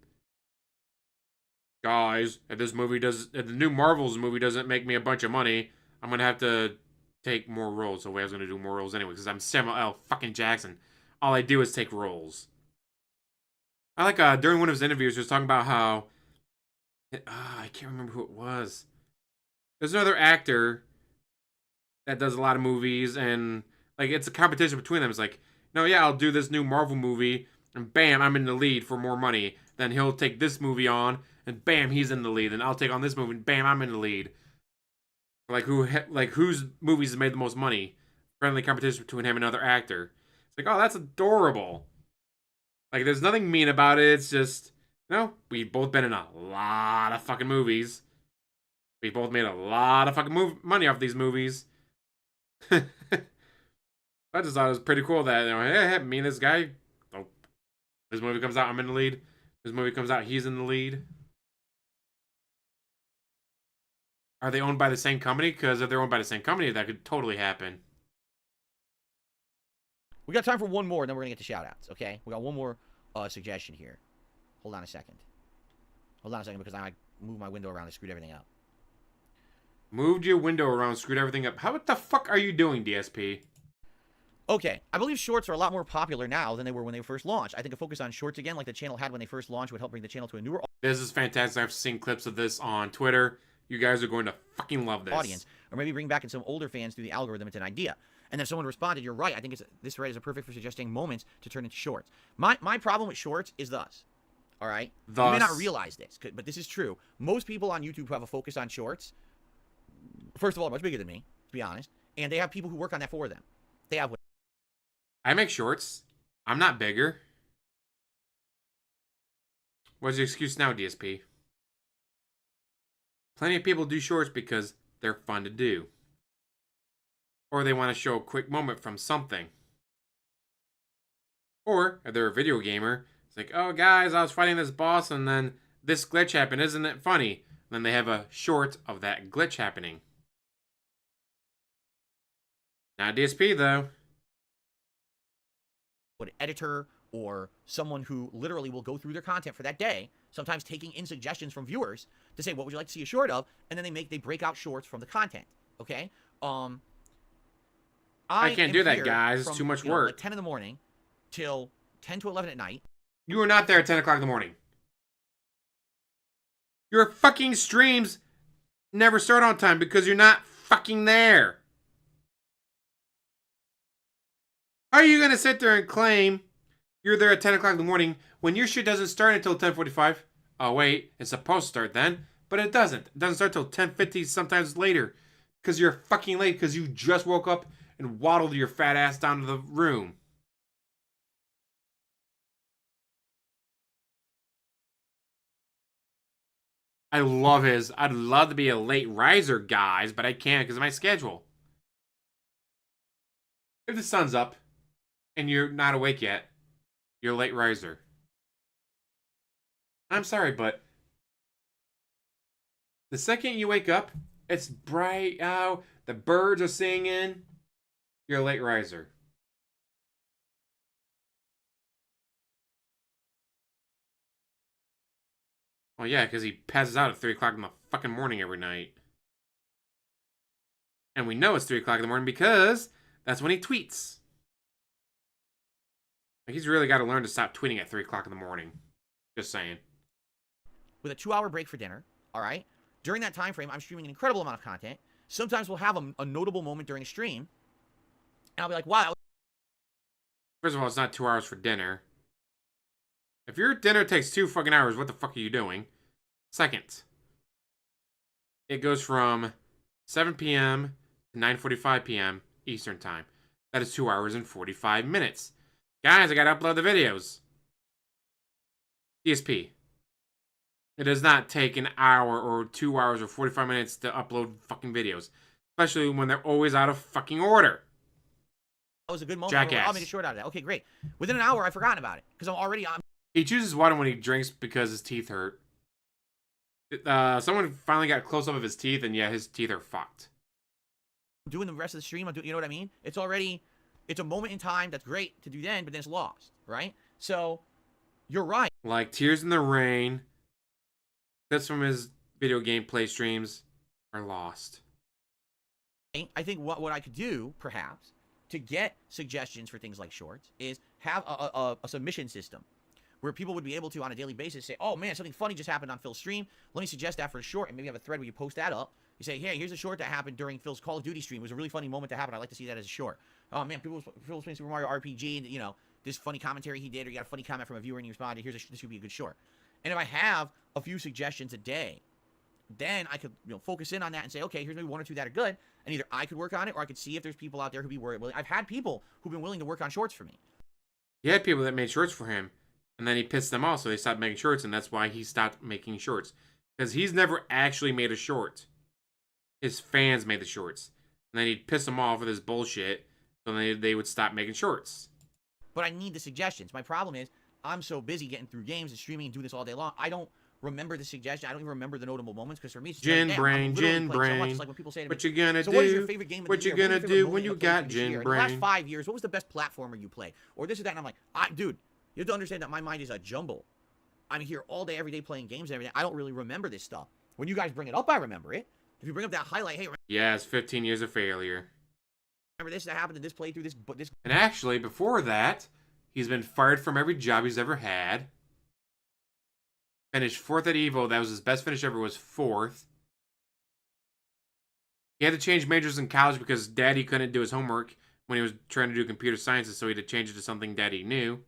Guys, if the new Marvels movie doesn't make me a bunch of money, I'm gonna have to take more roles. So I was gonna do more roles anyway, because I'm Samuel L. fucking Jackson. All I do is take roles. I like during one of his interviews, he was talking about how I can't remember who it was. There's another actor that does a lot of movies, and like it's a competition between them. It's like, no, yeah, I'll do this new Marvel movie, and bam, I'm in the lead for more money. Then he'll take this movie on, and bam, he's in the lead. And I'll take on this movie, and bam, I'm in the lead. Like whose movies have made the most money? Friendly competition between him and another actor. It's like, oh, that's adorable. Like, there's nothing mean about it. It's just, we've both been in a lot of fucking movies. We both made a lot of fucking money off these movies. I just thought it was pretty cool that, hey, me and this guy, this movie comes out, I'm in the lead. This movie comes out, he's in the lead. Are they owned by the same company? Because if they're owned by the same company, that could totally happen. We got time for one more, and then we're going to get to shout-outs, okay? We got one more suggestion here. Hold on a second. Hold on a second, because I moved my window around and screwed everything up. Moved your window around, screwed everything up. What the fuck are you doing, DSP? Okay, I believe shorts are a lot more popular now than they were when they first launched. I think a focus on shorts again, like the channel had when they first launched, would help bring the channel to a newer This is fantastic. I've seen clips of this on Twitter. You guys are going to fucking love this. Audience, or maybe bring back in some older fans through the algorithm. It's an idea. And then someone responded, you're right. I think this thread is perfect for suggesting moments to turn into shorts. My problem with shorts is thus. All right? You may not realize this, but this is true. Most people on YouTube who have a focus on shorts, first of all, are much bigger than me, to be honest. And they have people who work on that for them. They have... I make shorts. I'm not bigger. What's your excuse now, DSP? Plenty of people do shorts because they're fun to do. Or they want to show a quick moment from something. Or, if they're a video gamer, it's like, oh guys, I was fighting this boss and then this glitch happened, isn't it funny? And then they have a short of that glitch happening. Not DSP though. What editor or someone who literally will go through their content for that day, sometimes taking in suggestions from viewers to say, what would you like to see a short of? And then they break out shorts from the content. Okay? I can't do that, guys. It's too much work. Like 10 in the morning till 10 to 11 at night. You were not there at 10 o'clock in the morning. Your fucking streams never start on time because you're not fucking there. How are you going to sit there and claim you're there at 10 o'clock in the morning when your shit doesn't start until 10:45? Oh, wait, it's supposed to start then, but it doesn't. It doesn't start till 10:50, sometimes later, because you're fucking late because you just woke up and waddled your fat ass down to the room. I'd love to be a late riser, guys, but I can't because of my schedule. If the sun's up and you're not awake yet, you're a late riser. I'm sorry, but the second you wake up, it's bright out, the birds are singing, you're a late riser. Well, yeah, because he passes out at 3 o'clock in the fucking morning every night. And we know it's 3 o'clock in the morning because that's when he tweets. Like, he's really got to learn to stop tweeting at 3 o'clock in the morning. Just saying. With a 2-hour break for dinner, all right? During that time frame, I'm streaming an incredible amount of content. Sometimes we'll have a notable moment during a stream, and I'll be like, wow. First of all, it's not 2 hours for dinner. If your dinner takes 2 fucking hours, what the fuck are you doing? Second, it goes from 7 p.m. to 9:45 p.m. Eastern Time. That is 2 hours and 45 minutes. Guys, I gotta upload the videos. DSP. It does not take an hour or 2 hours or 45 minutes to upload fucking videos. Especially when they're always out of fucking order. That was a good moment. Jackass. I'll make a short out of that. Okay, great. Within an hour, I've forgotten about it. Because I'm already on. He chooses water when he drinks because his teeth hurt. Someone finally got close up of his teeth, and yeah, his teeth are fucked. Doing the rest of the stream, you know what I mean? It's a moment in time that's great to do then, but then it's lost, right? So, you're right. Like Tears in the Rain, clips from his video gameplay streams are lost. I think what I could do, perhaps, to get suggestions for things like shorts is have a submission system where people would be able to, on a daily basis, say, oh, man, something funny just happened on Phil's stream. Let me suggest that for a short, and maybe have a thread where you post that up. You say, hey, here's a short that happened during Phil's Call of Duty stream. It was a really funny moment to happen. I'd like to see that as a short. Oh, man, Phil's playing Super Mario RPG, and, you know, this funny commentary he did, or you got a funny comment from a viewer and you responded, this would be a good short. And if I have a few suggestions a day, then I could, focus in on that and say, okay, here's maybe 1 or 2 that are good, and either I could work on it, or I could see if there's people out there who'd be willing. I've had people who've been willing to work on shorts for me. He had people that made shorts for him, and then he pissed them off, so they stopped making shorts, and that's why he stopped making shorts. Because he's never actually made a short. His fans made the shorts. And then he'd piss them off with his bullshit, so they would stop making shorts. But I need the suggestions. My problem is, I'm so busy getting through games and streaming and doing this all day long, I don't remember the suggestion. I don't even remember the notable moments, because for me, it's Gin brain. Just like when people say to me, what you gonna so do? what is your favorite game of what the you year? gonna do when you got gin brain? In the last 5 years, what was the best platformer you played? Or this or that, and I'm like, dude, you have to understand that my mind is a jumble. I'm here all day, every day playing games and everything. I don't really remember this stuff. When you guys bring it up, I remember it. If you bring up that highlight, hey, yeah, it's 15 years of failure. Remember this that happened in this playthrough, this. And actually, before that, he's been fired from every job he's ever had. Finished 4th at Evo. That was his best finish ever, was 4th. He had to change majors in college because Daddy couldn't do his homework when he was trying to do computer sciences, so he had to change it to something Daddy knew.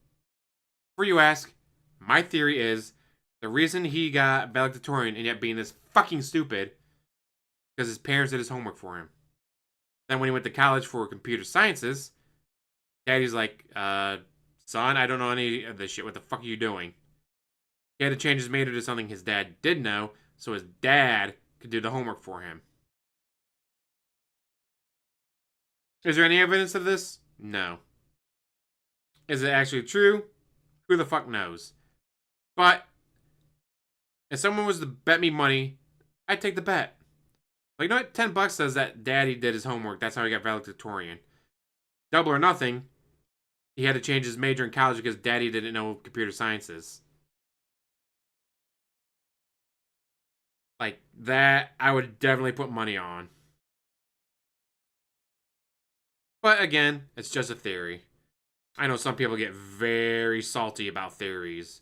Before you ask, my theory is the reason he got valedictorian and yet being this fucking stupid because his parents did his homework for him. Then when he went to college for computer sciences, Daddy's like, son, I don't know any of this shit. What the fuck are you doing? He had to change his major to something his dad did know, so his dad could do the homework for him. Is there any evidence of this? No. Is it actually true? Who the fuck knows? But if someone was to bet me money, I'd take the bet. Like, you know what? $10 says that Daddy did his homework. That's how he got valedictorian. Double or nothing. he had to change his major in college because daddy didn't know computer sciences. Like, that, I would definitely put money on. But again, it's just a theory. I know some people get very salty about theories.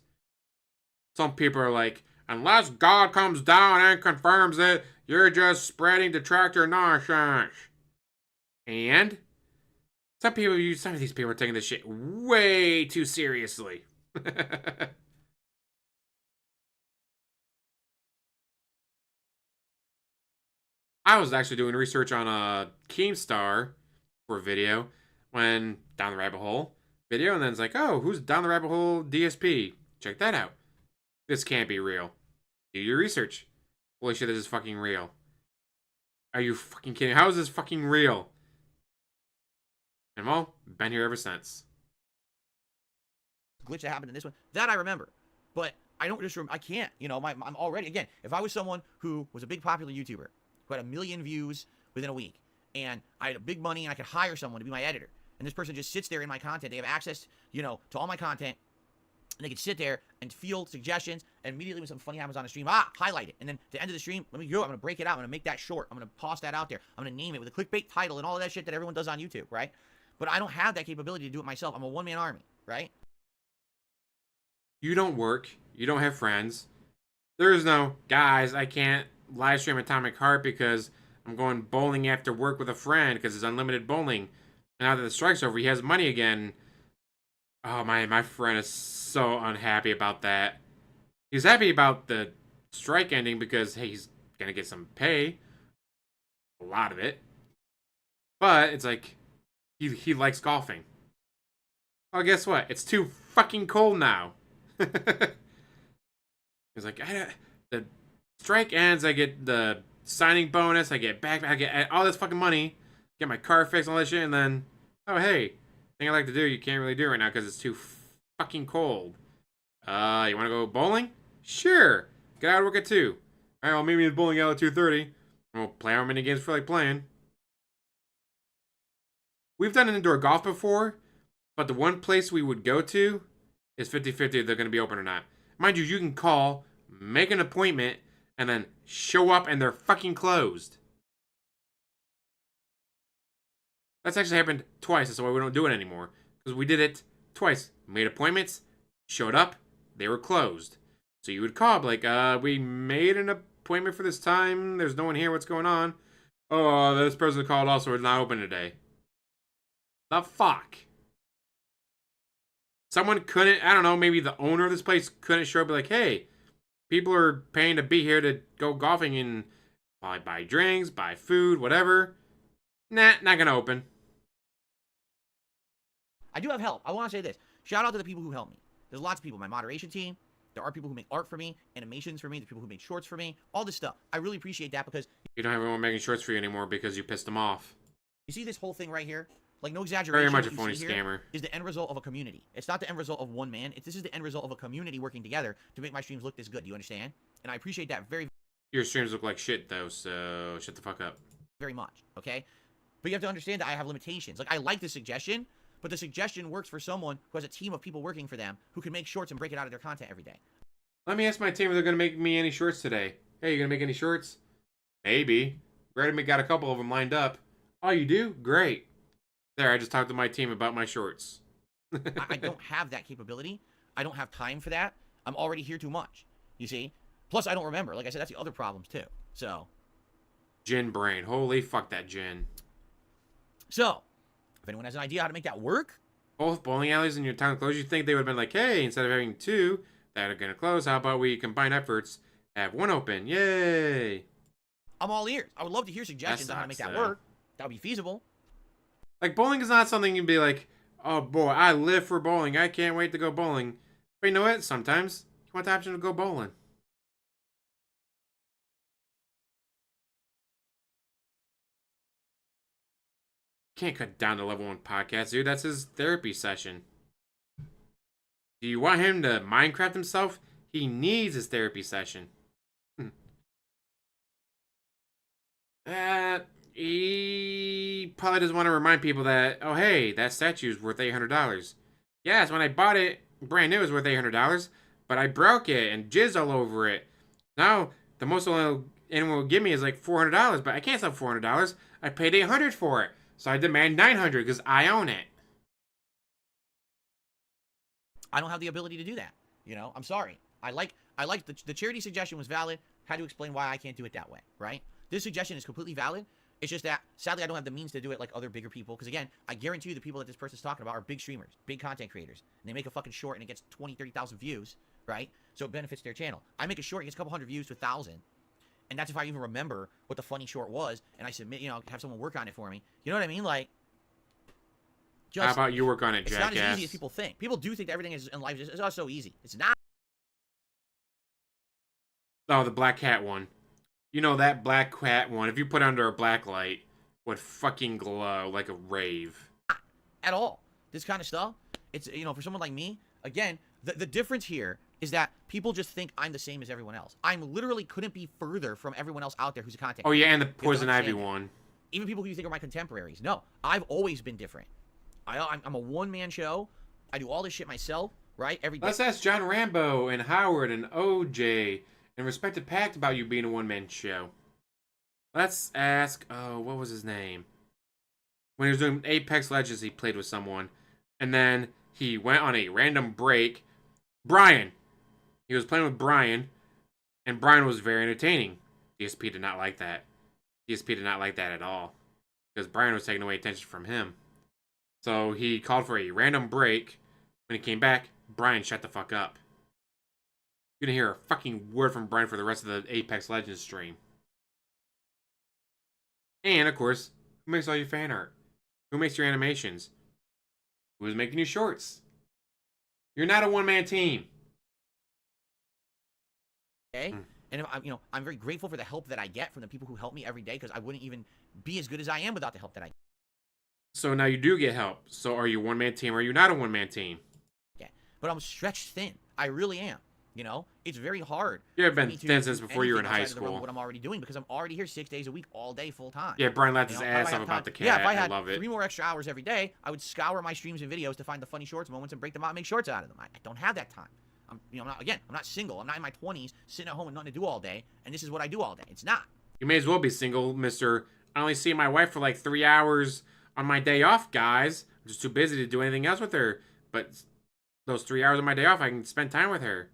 Some people are like, unless God comes down and confirms it, you're just spreading detractor nonsense. And some of these people are taking this shit way too seriously. I was actually doing research on Keemstar for a video when down the rabbit hole video, and then it's like, oh, who's down the rabbit hole DSP? Check that out. This can't be real. Do your research. Holy shit, this is fucking real. Are you fucking kidding? How is this fucking real? And well, been here ever since. Glitch that happened in this one, that I remember. But I don't just remember, I can't, you know, I'm already, again, if I was someone who was a big popular YouTuber, who had 1 million views within a week, and I had big money and I could hire someone to be my editor, and this person just sits there in my content, they have access, you know, to all my content, and they can sit there and field suggestions, and immediately when something funny happens on the stream, highlight it, and then at the end of the stream, let me go, I'm gonna break it out, I'm gonna make that short, I'm gonna toss that out there, I'm gonna name it with a clickbait title and all of that shit that everyone does on YouTube, right? But I don't have that capability to do it myself. I'm a one-man army, right? You don't work, you don't have friends. There is no, guys, I can't live stream Atomic Heart because I'm going bowling after work with a friend because it's unlimited bowling. And now that the strike's over, he has money again. Oh, my friend is so unhappy about that. He's happy about the strike ending because, hey, he's going to get some pay. A lot of it. But it's like, he likes golfing. Oh, guess what? It's too fucking cold now. He's like, the strike ends, I get the signing bonus, I get back, I get all this fucking money, get my car fixed, all that shit, and then, oh hey, thing I like to do, you can't really do right now because it's too fucking cold. You want to go bowling? Sure. Get out of work at 2. All right, well, meet me in the bowling alley at 2:30. And we'll play our mini games for like playing. We've done an indoor golf before, but the one place we would go to is 50-50 if they're going to be open or not. Mind you, you can call, make an appointment, and then show up and they're fucking closed. That's actually happened twice. That's why we don't do it anymore. Because we did it twice. Made appointments, showed up, they were closed. So you would call, like, we made an appointment for this time. There's no one here. What's going on? Oh, this person called also. It's not open today. The fuck? Someone couldn't, I don't know, maybe the owner of this place couldn't show up and be like, hey, people are paying to be here to go golfing and buy drinks, buy food, whatever. Nah, not gonna open. I do have help. I want to say this. Shout out to the people who help me. There's lots of people. My moderation team. There are people who make art for me, animations for me. There's people who make shorts for me. All this stuff. I really appreciate that because You don't have anyone making shorts for you anymore because you pissed them off. you see this whole thing right here? Like, no exaggeration. Very much a what you phony see here scammer. is the end result of a community. It's not the end result of one man. This is the end result of a community working together to make my streams look this good. Do you understand? And I appreciate that very, Your streams look like shit, though, so shut the fuck up. very much, okay? But you have to understand that I have limitations. Like, I like the suggestion, but the suggestion works for someone who has a team of people working for them who can make shorts and break it out of their content every day. Let me ask my team if they're gonna make me any shorts today. Hey, you gonna make any shorts? Maybe. Brady got a couple of them lined up. Oh, you do? Great. There, I just talked to my team about my shorts. I don't have that capability. I don't have time for that. I'm already here too much, you see? Plus, I don't remember. Like I said, that's the other problems, too. So. Gin brain. Holy fuck that gin. So, if anyone has an idea how to make that work, Both bowling alleys in your town close, you'd think they would have been like, hey, instead of having 2 that are gonna close, how about we combine efforts, have 1 open? Yay! I'm all ears. I would love to hear suggestions on how to make that work. That would be feasible. Like, bowling is not something you'd be like, oh boy, I live for bowling. I can't wait to go bowling. But you know what? Sometimes you want the option to go bowling. Can't cut down to level 1 podcast, dude. That's his therapy session. Do you want him to Minecraft himself? He needs his therapy session. He probably doesn't want to remind people that, oh hey, that statue's worth $800. Yes, when I bought it brand new, it was worth $800, but I broke it and jizzed all over it. Now the most anyone will give me is like $400, but I can't sell $400. I paid $800 for it, so I demand $900 because I own it. I don't have the ability to do that. You know, I'm sorry. I like the charity suggestion was valid. Had to explain why I can't do it that way, right? This suggestion is completely valid. It's just that, sadly, I don't have the means to do it like other bigger people. Because, again, I guarantee you the people that this person's talking about are big streamers, big content creators. And they make a fucking short and it gets 20, 30,000 views, right? So it benefits their channel. I make a short, it gets a couple hundred views to 1,000. And that's if I even remember what the funny short was. And I submit, you know, have someone work on it for me. You know what I mean? Like, just, how about you work on it, it's jackass? It's not as easy as people think. People do think that everything in life is not so easy. It's not. Oh, the black cat one. You know that black cat one, if you put it under a black light, would fucking glow like a rave. At all. This kind of stuff, it's, you know, for someone like me, again, the difference here is that people just think I'm the same as everyone else. I'm literally couldn't be further from everyone else out there who's a content creator. Oh, yeah, and the Poison Ivy one. Even people who you think are my contemporaries. No, I've always been different. I'm a one-man show. I do all this shit myself, right? Every day. Let's ask John Rambo and Howard and OJ and Respected Pact about you being a one-man show. Let's ask, what was his name? When he was doing Apex Legends, he played with someone. And then he went on a random break. Brian. He was playing with Brian. And Brian was very entertaining. DSP did not like that. DSP did not like that at all. Because Brian was taking away attention from him. So he called for a random break. When he came back, Brian shut the fuck up. You're gonna hear a fucking word from Brian for the rest of the Apex Legends stream. And, of course, who makes all your fan art? Who makes your animations? Who's making your shorts? You're not a one-man team. Okay? And, I'm very grateful for the help that I get from the people who help me every day, because I wouldn't even be as good as I am without the help that I get. So now you do get help. So are you a one-man team or are you not a one-man team? Yeah, but I'm stretched thin. I really am. You know, it's very hard. You've been thin since before you were in high school. What I'm already doing, because I'm already here 6 days a week, all day, full time. Yeah, Brian laughed his ass off about the cat. Yeah, if I had love it. 3 more extra hours every day, I would scour my streams and videos to find the funny shorts moments and break them out and make shorts out of them. I don't have that time. I'm not single. I'm not in my 20s sitting at home with nothing to do all day, and this is what I do all day. It's not. You may as well be single, Mr. I only see my wife for like 3 hours on my day off, guys. I'm just too busy to do anything else with her. But those 3 hours of my day off, I can spend time with her.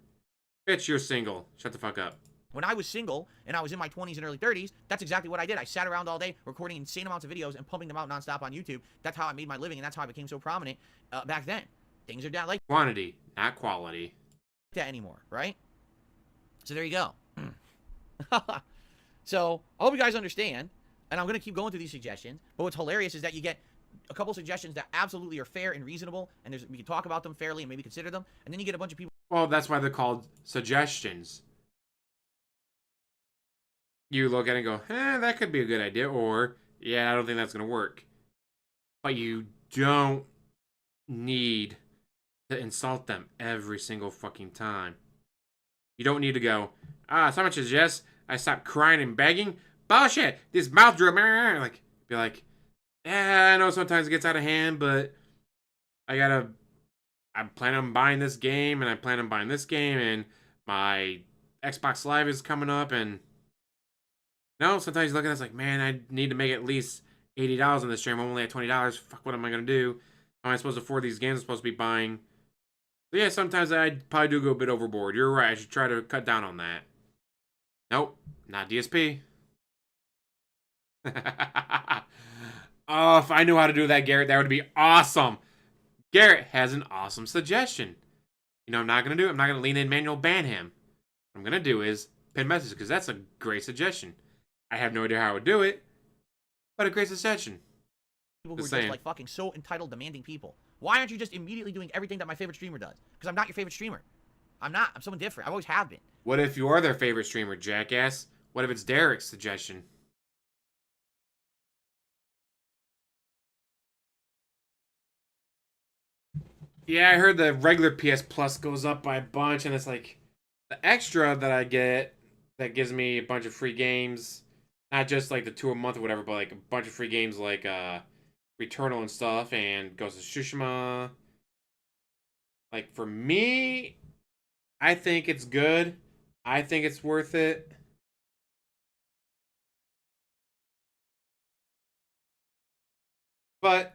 Bitch, you're single. Shut the fuck up. When I was single and I was in my 20s and early 30s, that's exactly what I did. I sat around all day recording insane amounts of videos and pumping them out nonstop on YouTube. That's how I made my living, and that's how I became so prominent back then. Things are down like quantity, not quality. That anymore, right? So there you go. So I hope you guys understand, and I'm going to keep going through these suggestions, but what's hilarious is that you get a couple suggestions that absolutely are fair and reasonable, and we can talk about them fairly and maybe consider them, and then you get a bunch of people. Well, that's why they're called suggestions. You look at it and go, that could be a good idea, or, yeah, I don't think that's going to work. But you don't need to insult them every single fucking time. You don't need to go, someone suggests I stop crying and begging. Bullshit! This mouth drool, like, be like, yeah, I know sometimes it gets out of hand, but I plan on buying this game, and I plan on buying this game, and my Xbox Live is coming up, and no, sometimes you look at it, it's like, man, I need to make at least $80 on this stream. I'm only at $20. Fuck, what am I going to do? How am I supposed to afford these games I'm supposed to be buying? So yeah, sometimes I probably do go a bit overboard. You're right. I should try to cut down on that. Nope, not DSP. Oh, if I knew how to do that, Garrett, that would be awesome. Garrett has an awesome suggestion. You know what I'm not going to do? I'm not going to lean in manual ban him. What I'm going to do is pin message, because that's a great suggestion. I have no idea how I would do it, but a great suggestion. People who are just like fucking so entitled, demanding people. Why aren't you just immediately doing everything that my favorite streamer does? Because I'm not your favorite streamer. I'm not. I'm someone different. I always have been. What if you are their favorite streamer, jackass? What if it's Derek's suggestion? Yeah, I heard the regular PS Plus goes up by a bunch, and it's like the extra that I get that gives me a bunch of free games. Not just like the 2 a month or whatever, but like a bunch of free games like Returnal and stuff, and Ghost of Tsushima. Like, for me, I think it's good. I think it's worth it. But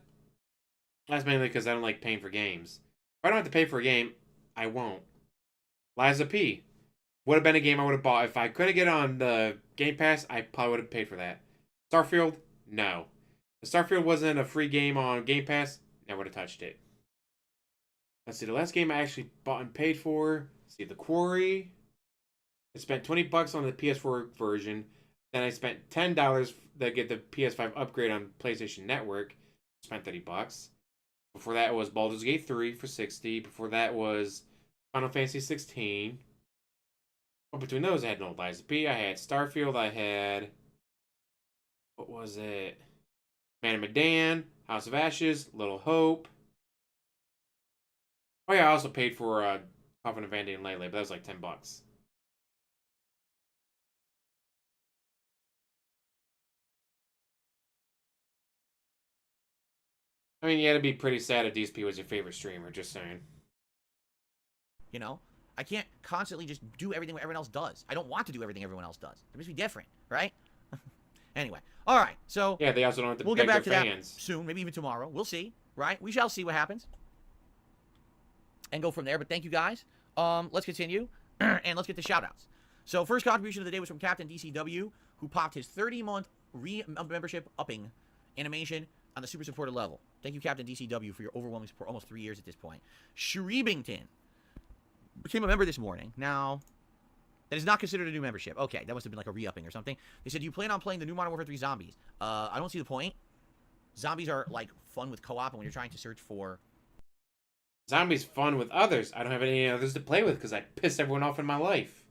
that's mainly because I don't like paying for games. If I don't have to pay for a game, I won't. Liza P. Would have been a game I would have bought. If I couldn't get on the Game Pass, I probably would have paid for that. Starfield? No. If Starfield wasn't a free game on Game Pass, never would have touched it. Let's see, the last game I actually bought and paid for, let's see, The Quarry. I spent $20 on the PS4 version. Then I spent $10 to get the PS5 upgrade on PlayStation Network. Spent $30. Before that was Baldur's Gate 3 for $60. Before that was Final Fantasy 16. But between those, I had no Liza P. I had Starfield. I had, what was it? Man of Medan, House of Ashes, Little Hope. Oh yeah, I also paid for Coffin of Vandy and Lele, but that was like $10. I mean, you had to be pretty sad if DSP was your favorite streamer, just saying. You know? I can't constantly just do everything everyone else does. I don't want to do everything everyone else does. It must be different, right? Anyway. All right. So yeah, they also don't have to we'll beg get back to their that fans. soon, maybe even tomorrow. We'll see, right? We shall see what happens. And go from there. But thank you guys. Let's continue. And let's get the shout-outs. So first contribution of the day was from Captain DCW, who popped his 30-month membership upping animation on the super supported level. Thank you, Captain DCW, for your overwhelming support. Almost 3 years at this point. Shreebington became a member this morning. Now, that is not considered a new membership. Okay, that must have been like a re-upping or something. They said, do you plan on playing the new Modern Warfare 3 Zombies? I don't see the point. Zombies are, like, fun with co-op, and when you're trying to search for... Zombies fun with others. I don't have any others to play with because I pissed everyone off in my life.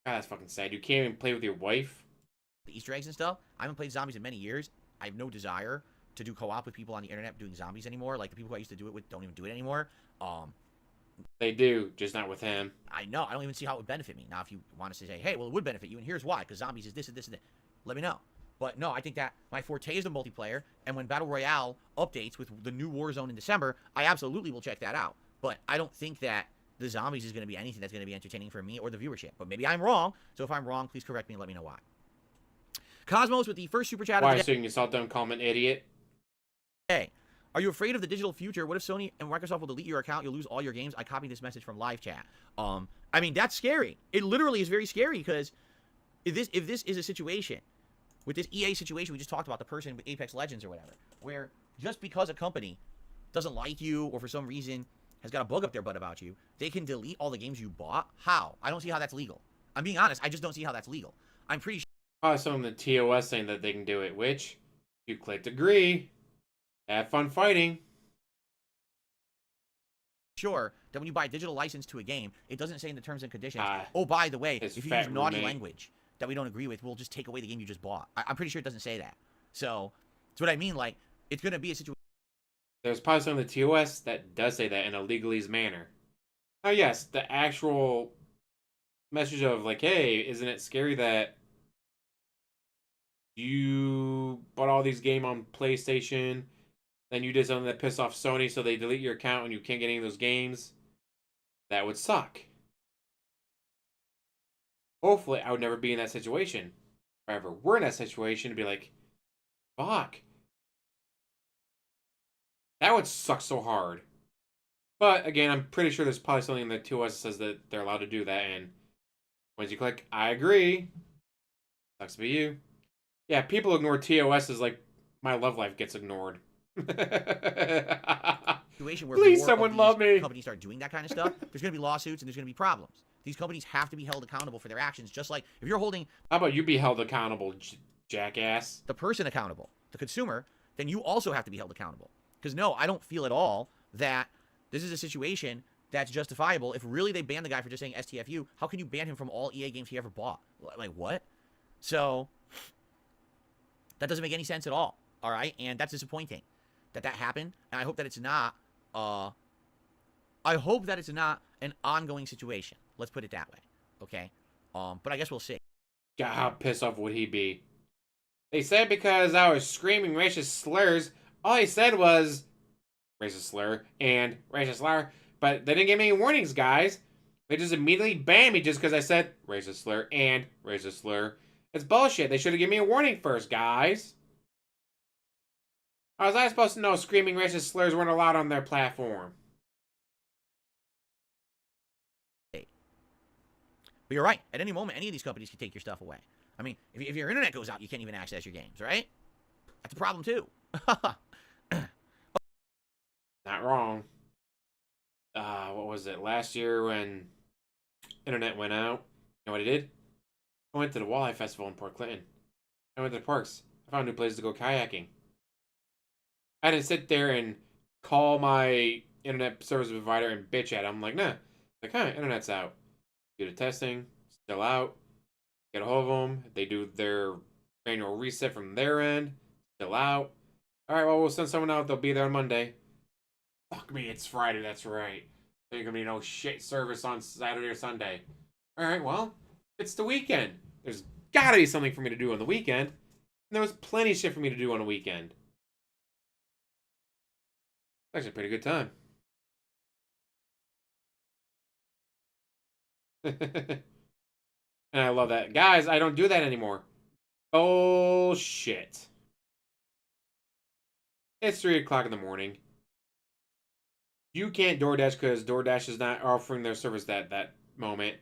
God, that's fucking sad. You can't even play with your wife. The Easter eggs and stuff. I haven't played zombies in many years. I have no desire to do co-op with people on the internet doing zombies anymore. Like, the people who I used to do it with don't even do it anymore. They do, just not with him. I know. I don't even see how it would benefit me. Now, if you want to say, hey, well, it would benefit you, and here's why, because zombies is this and this and that, let me know. But no, I think that my forte is the multiplayer, and when Battle Royale updates with the new Warzone in December, I absolutely will check that out. But I don't think that the zombies is going to be anything that's going to be entertaining for me or the viewership. But maybe I'm wrong, so if I'm wrong, please correct me and let me know why. Cosmos with the first super chat of the day. Why, so you can stop don't call him an idiot? Hey, are you afraid of the digital future? What if Sony and Microsoft will delete your account? You'll lose all your games. I copied this message from live chat. I mean, that's scary. It literally is very scary because if this is a situation, with this EA situation we just talked about, the person with Apex Legends or whatever, where just because a company doesn't like you or for some reason has got a bug up their butt about you, they can delete all the games you bought? How? I don't see how that's legal. I'm being honest. I just don't see how that's legal. I'm pretty sure. Oh, someone in the TOS saying that they can do it, which, you clicked agree. Have fun fighting. Sure that when you buy a digital license to a game, it doesn't say in the terms and conditions, oh, by the way, if you use naughty language that we don't agree with, we'll just take away the game you just bought. I'm pretty sure it doesn't say that. So, that's what I mean. Like, it's going to be a situation. There's probably some of the TOS that does say that in a legalese manner. Now, yes, the actual message of, like, hey, isn't it scary that you bought all these games on PlayStation, then you did something that pissed off Sony, so they delete your account and you can't get any of those games? That would suck. Hopefully, I would never be in that situation. If I ever were in that situation, to be like, fuck. That would suck so hard. But, again, I'm pretty sure there's probably something in the TOS that says that they're allowed to do that, and once you click, I agree, sucks to be you. Yeah, people ignore TOSs like my love life gets ignored. Situation where please, more someone of love me. Companies start doing that kind of stuff. There's going to be lawsuits and there's going to be problems. These companies have to be held accountable for their actions, just like if you're holding... How about you be held accountable, jackass? The person accountable, the consumer, then you also have to be held accountable. Because no, I don't feel at all that this is a situation that's justifiable. If really they ban the guy for just saying STFU, how can you ban him from all EA games he ever bought? Like, what? So, that doesn't make any sense at all. All right? And that's disappointing that happened. And I hope that it's not, an ongoing situation. Let's put it that way. Okay? But I guess we'll see. God, how pissed off would he be? They said because I was screaming racist slurs, all he said was racist slur and racist slur, but they didn't give me any warnings, guys. They just immediately banned me just because I said racist slur and racist slur. It's bullshit. They should have given me a warning first, guys. How was I supposed to know screaming racist slurs weren't allowed on their platform? But you're right. At any moment, any of these companies can take your stuff away. I mean, if your internet goes out, you can't even access your games, right? That's a problem, too. Not wrong. What was it? Last year when internet went out, you know what I did? I went to the Walleye Festival in Port Clinton. I went to the parks. I found new places to go kayaking. I didn't sit there and call my internet service provider and bitch at them. I'm like, nah. Like, internet's out. Do the testing. Still out. Get a hold of them. They do their manual reset from their end. Still out. Alright, well, we'll send someone out. They'll be there on Monday. Fuck me, it's Friday, that's right. There's gonna be no shit service on Saturday or Sunday. Alright, well, it's the weekend. There's gotta be something for me to do on the weekend. And there was plenty of shit for me to do on the weekend. Actually a pretty good time. And I love that. Guys, I don't do that anymore. Bullshit. It's 3 o'clock in the morning. You can't DoorDash because DoorDash is not offering their service that moment.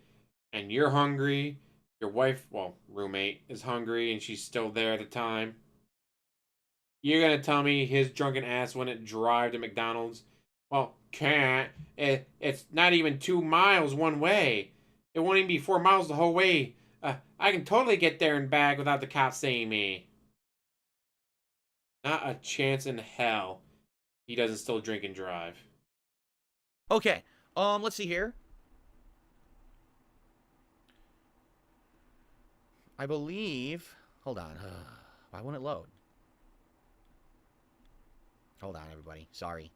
And you're hungry. Your wife, well, roommate, is hungry and she's still there at the time. You're going to tell me his drunken ass wouldn't drive to McDonald's? Well, can't. It's not even 2 miles one way. It won't even be 4 miles the whole way. I can totally get there and back without the cops seeing me. Not a chance in hell he doesn't still drink and drive. Okay, let's see here. I believe... Hold on. Why won't it load? Hold on, everybody. Sorry.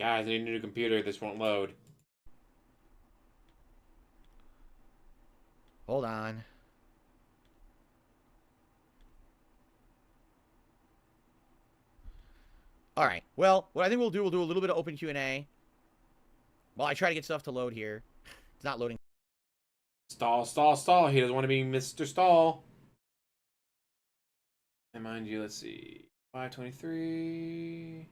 Guys, I need a new computer. This won't load. Hold on. Alright, well, what I think we'll do a little bit of open Q&A. While I try to get stuff to load here. It's not loading. Stall, stall, stall. He doesn't want to be Mr. Stall. And mind you, let's see. 5:23.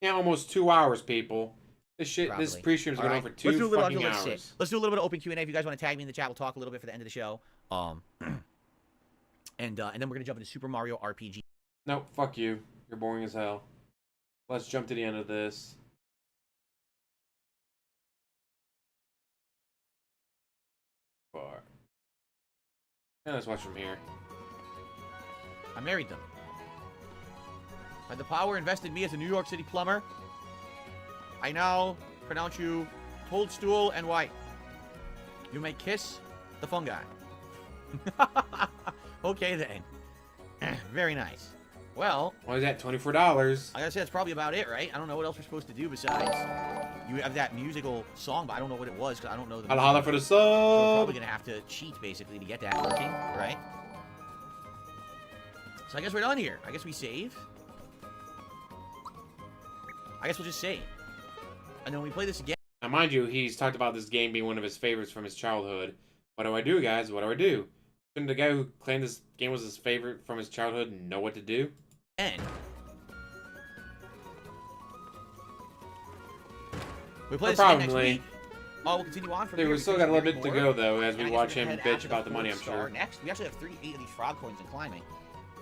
Yeah, almost 2 hours, people. This shit, Probably. this pre-stream's going on for Let's do a little, fucking hours. Let's do a little bit of open Q&A. If you guys want to tag me in the chat, we'll talk a little bit for the end of the show. And then we're gonna jump into Super Mario RPG. Nope, fuck you. You're boring as hell. Let's jump to the end of this. Far. And let's watch from here. I married them. By the power invested in me as a New York City plumber, I now pronounce you toadstool and white. You may kiss the fungi. Okay then. Very nice. Well, What is that? $24. I gotta say that's probably about it, right? I don't know what else we're supposed to do besides you have that musical song, but I don't know what it was because I don't know the. Holla holla for the So we're sub. probably gonna have to cheat basically to get that working, right? So I guess we're done here. I guess we save. I guess we'll just save. And then when we play this again. Now, mind you, he's talked about this game being one of his favorites from his childhood. What do I do, guys? What do I do? Couldn't the guy who claimed this game was his favorite from his childhood know what to do? We play this again next week. We'll continue on from Dude, here. we still because got a little there's bit to more. go, though, as And I we guess watch we're him gonna head bitch after about the money, I'm fourth star sure. Next, we actually have 38 of these frog coins in climbing.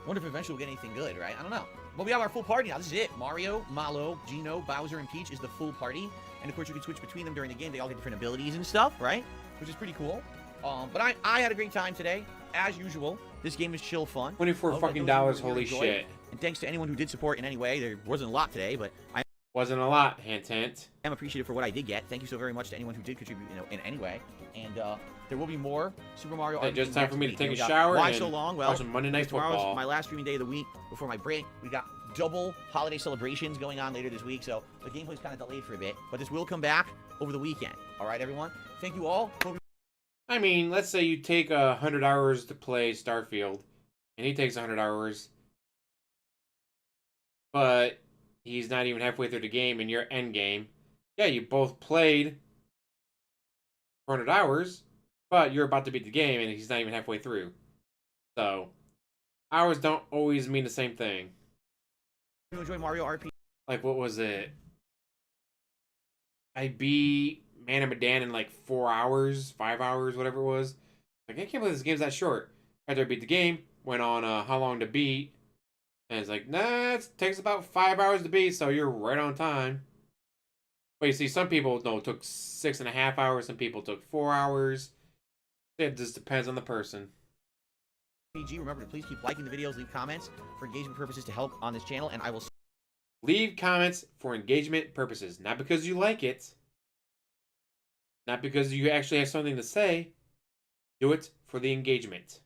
Wonder if eventually we'll get anything good, right? I don't know. But we have our full party now. This is it. Mario, Malo, Gino, Bowser, and Peach is the full party. And of course, you can switch between them during the game. They all get different abilities and stuff, right? Which is pretty cool. But I had a great time today, as usual. This game is chill fun. 24 Hope fucking that those dollars, of you holy enjoyed. shit. And thanks to anyone who did support in any way. There wasn't a lot today, but I Wasn't a lot, hint hint. am appreciative for what I did get. Thank you so very much to anyone who did contribute, in any way. And there will be more Super Mario Hey, RPG just time next for me to week. take And a we got- shower Why and so long? Well, watch some Monday Night tomorrow's Football. my last streaming day of the week before my break. We got double holiday celebrations going on later this week, so the gameplay's kind of delayed for a bit. But this will come back over the weekend. All right, everyone. Thank you all. I mean, let's say you take 100 hours to play Starfield, and he takes 100 hours, but he's not even halfway through the game, and you're end game. Yeah, you both played 400 hours, but you're about to beat the game and he's not even halfway through. So, hours don't always mean the same thing. You enjoy Mario RPG? Like, what was it? I beat Man of Medan in like 4 hours, 5 hours, whatever it was. Like, I can't believe this game's that short. After I beat the game, went on how long to beat, and it's like, nah, it takes about 5 hours to beat, so you're right on time. But you see, some people, no, it took 6.5 hours, some people took 4 hours. It just depends on the person. PG, remember to please keep liking the videos, leave comments for engagement purposes to help on this channel, and I will... Leave comments for engagement purposes, not because you like it, not because you actually have something to say. Do it for the engagement.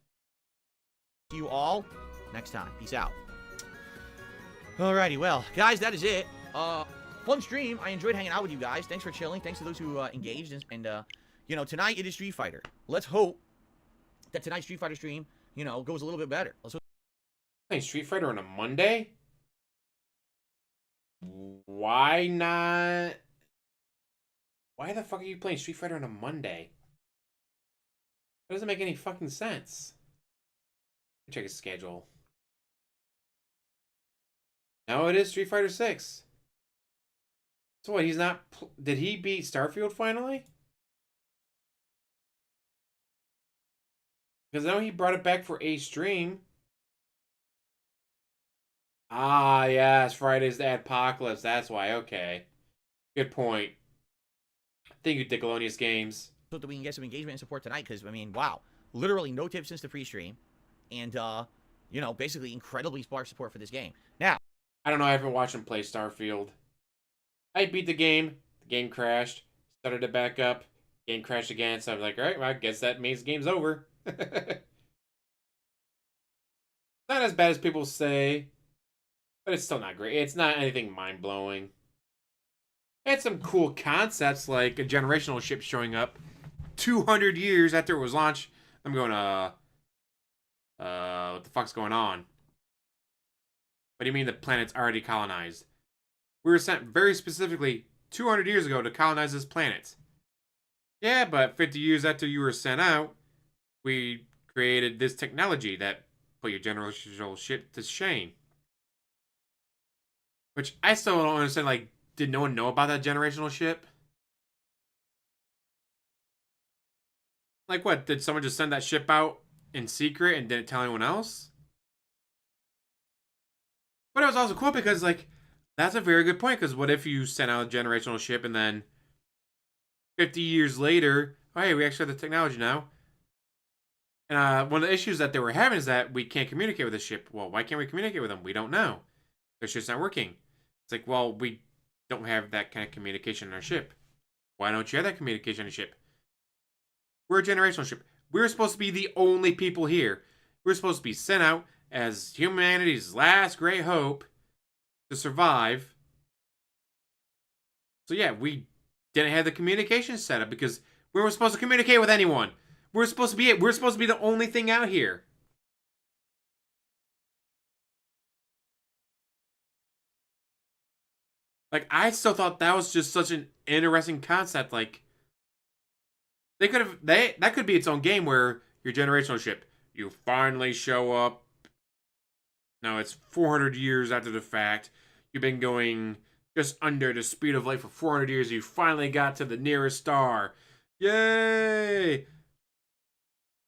See you all next time. Peace out. Alrighty, well, guys, that is it. Fun stream. I enjoyed hanging out with you guys. Thanks for chilling. Thanks to those who engaged. And you know, tonight it is Street Fighter. Let's hope that tonight's Street Fighter stream, you know, goes a little bit better. Let's hope. Playing Street Fighter on a Monday? Why not? Why the fuck are you playing Street Fighter on a Monday? That doesn't make any fucking sense. Check his schedule. No, it is Street Fighter 6. So what, he's not... Did he beat Starfield finally? Because I know he brought it back for a stream. Ah, yes, Friday's the Apocalypse. That's why, okay. Good point. Thank you, Dickalonius Games. Hope that we can get some engagement and support tonight, because, I mean, wow. Literally no tips since the pre-stream. And, you know, basically incredibly sparse support for this game. Now... I don't know, I haven't watched him play Starfield. I beat the game crashed, started it back up, game crashed again, so I was like, alright, well, I guess that means the game's over. Not as bad as people say, but it's still not great. It's not anything mind-blowing. It had some cool concepts, like a generational ship showing up 200 years after it was launched. I'm going, what the fuck's going on? What do you mean the planet's already colonized? We were sent very specifically 200 years ago to colonize this planet. Yeah, but 50 years after you were sent out, we created this technology that put your generational ship to shame. Which I still don't understand, like, did no one know about that generational ship? Like what, did someone just send that ship out in secret and didn't tell anyone else? But it was also cool because, like, that's a very good point, because what if you sent out a generational ship and then 50 years later, oh, hey, we actually have the technology now. And one of the issues that they were having is that we can't communicate with the ship. Well, why can't we communicate with them? We don't know. Their ship's not working. It's like, well, we don't have that kind of communication in our ship. Why don't you have that communication in your ship? We're a generational ship. We're supposed to be the only people here. We're supposed to be sent out as humanity's last great hope to survive. So yeah, we didn't have the communication set up because we weren't supposed to communicate with anyone. We're supposed to be it. We're supposed to be the only thing out here. Like, I still thought that was just such an interesting concept. Like, they could have, that could be its own game where your generational ship, you finally show up. No, it's 400 years after the fact. You've been going just under the speed of light for 400 years. You finally got to the nearest star. Yay!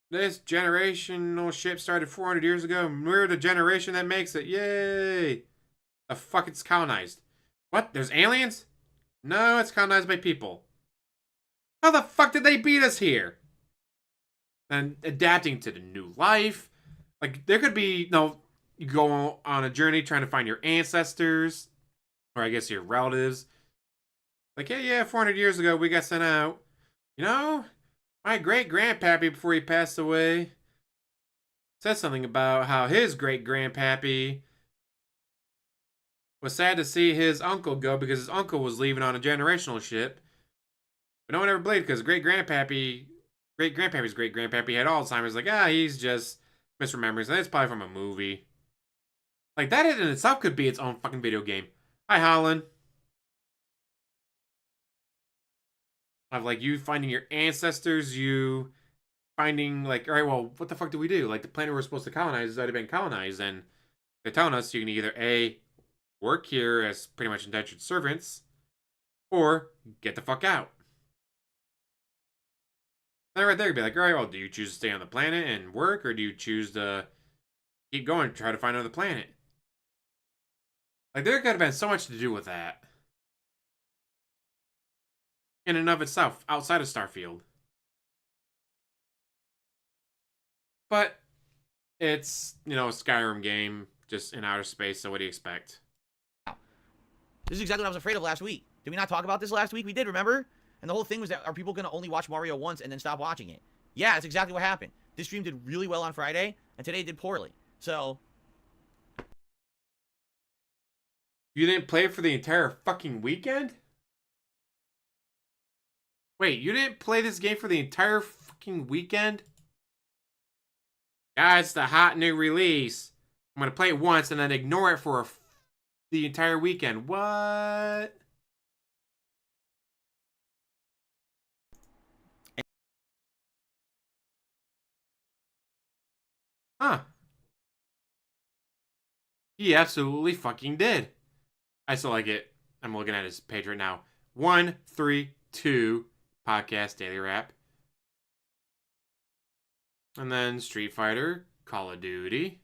This generational ship started 400 years ago. And we're the generation that makes it. Yay! The fuck, it's colonized. What? There's aliens? No, it's colonized by people. How the fuck did they beat us here? And adapting to the new life. Like, there could be, no, you go on a journey trying to find your ancestors. Or I guess your relatives. Like, yeah, 400 years ago we got sent out. You know, my great-grandpappy before he passed away said something about how his great-grandpappy was sad to see his uncle go because his uncle was leaving on a generational ship. But no one ever believed because great-grandpappy's great-grandpappy had Alzheimer's. Like, he's just misremembering. So that's probably from a movie. Like, that in itself could be its own fucking video game. Hi, Holland. of like you finding your ancestors, you finding like, all right, well, what the fuck do we do? Like the planet we're supposed to colonize has already been colonized, and they're telling us you can either A, work here as pretty much indentured servants, or get the fuck out. And right there, you'd be like, all right, well, do you choose to stay on the planet and work, or do you choose to keep going and try to find another planet? Like, there could have been so much to do with that. In and of itself, outside of Starfield. But it's, you know, a Skyrim game, just in outer space, so what do you expect? This is exactly what I was afraid of last week. Did we not talk about this last week? We did, remember? And the whole thing was that, are people going to only watch Mario once and then stop watching it? Yeah, that's exactly what happened. This stream did really well on Friday, and today it did poorly. So... You didn't play it for the entire fucking weekend? Wait, you didn't play this game for the entire fucking weekend? Guys, the hot new release. I'm gonna play it once and then ignore it for the entire weekend. What? Huh. He absolutely fucking did. I still like it. I'm looking at his page right now. 132 podcast daily wrap. And then Street Fighter, Call of Duty,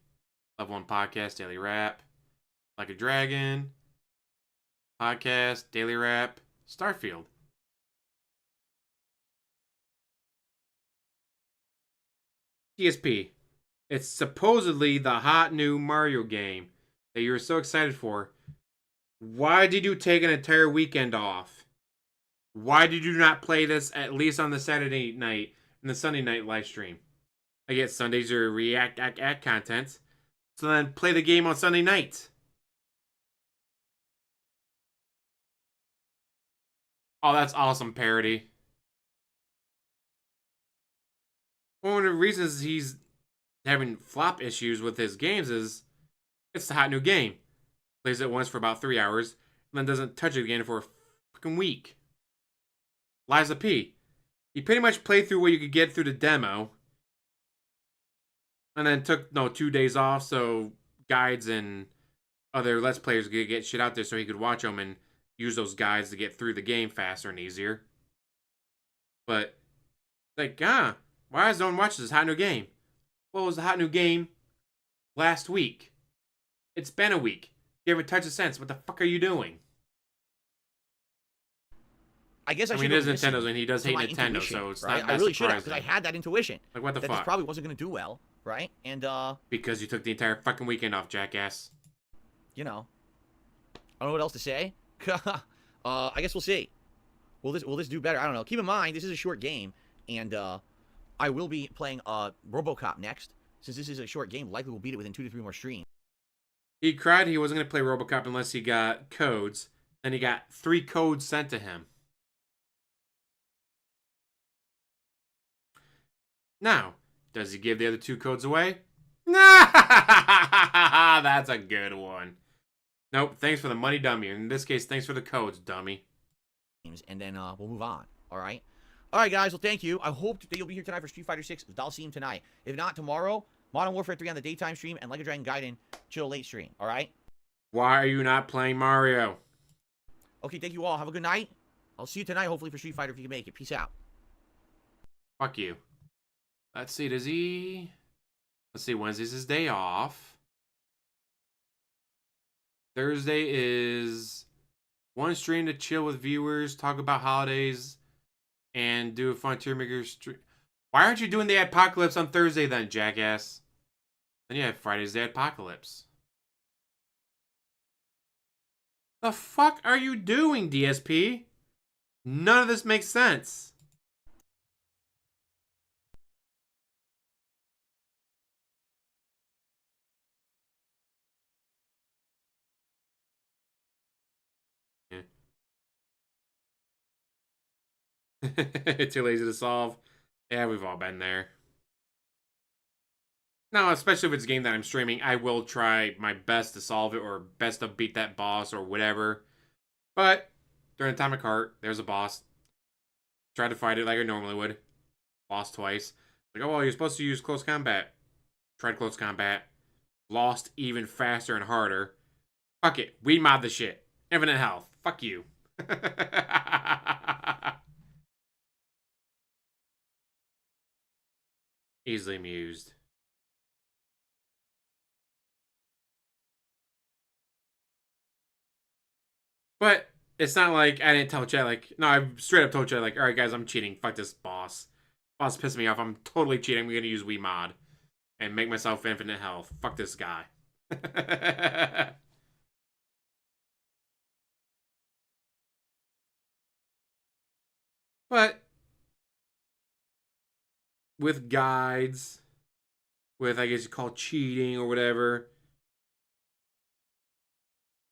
Level 1 podcast daily wrap, Like a Dragon, podcast daily wrap, Starfield. DSP. It's supposedly the hot new Mario game that you were so excited for. Why did you take an entire weekend off? Why did you not play this at least on the Saturday night and the Sunday night live stream? I get Sundays are react act content. So then play the game on Sunday night. Oh, that's awesome parody. One of the reasons he's having flop issues with his games is it's the hot new game. Plays it once for about 3 hours, and then doesn't touch it again for a fucking week. Liza P. He pretty much played through what you could get through the demo, and then took 2 days off so guides and other Let's Players could get shit out there so he could watch them and use those guides to get through the game faster and easier. But, like, why does no one watch this hot new game? What was the hot new game last week? It's been a week. You have a touch of sense. What the fuck are you doing? I guess I mean, it is Nintendo's, and he does hate Nintendo, so it's right? not I really should surprising. have, because I had that intuition. Like, what the that fuck? This probably wasn't going to do well, right? And, because you took the entire fucking weekend off, jackass. You know. I don't know what else to say. I guess we'll see. Will this do better? I don't know. Keep in mind, this is a short game, and, I will be playing, RoboCop next. Since this is a short game, likely we'll beat it within 2 to 3 more streams. He cried he wasn't going to play RoboCop unless he got codes, and he got 3 codes sent to him. Now, does he give the other 2 codes away? That's a good one. Nope, thanks for the money, dummy. In this case, thanks for the codes, dummy. And then we'll move on, all right? All right, guys, well, thank you. I hope that you'll be here tonight for Street Fighter 6 Dalsim tonight. If not, tomorrow, Modern Warfare 3 on the daytime stream and Like a Dragon Gaiden chill late stream, all right? Why are you not playing Mario? Okay, thank you all. Have a good night. I'll see you tonight, hopefully, for Street Fighter if you can make it. Peace out. Fuck you. Let's see, does he... Let's see, Wednesday's his day off. Thursday is one stream to chill with viewers, talk about holidays, and do a Frontier Maker stream. Why aren't you doing the Apocalypse on Thursday then, jackass? Then you have Friday's the Apocalypse. The fuck are you doing, DSP? None of this makes sense. Too lazy to solve. Yeah, we've all been there. Now, especially if it's a game that I'm streaming, I will try my best to solve it or best to beat that boss or whatever. But during the time of cart, there's a boss. Tried to fight it like I normally would. Lost twice. Like, oh, well, you're supposed to use close combat. Tried close combat. Lost even faster and harder. Fuck it. We mod the shit. Infinite health. Fuck you. Easily amused. But it's not like I didn't tell chat, like, no, I straight up told chat, like, alright guys, I'm cheating. Fuck this boss. Boss pissed me off. I'm totally cheating. I'm gonna use Wii mod. And make myself infinite health. Fuck this guy. But with guides, with, I guess you call cheating or whatever,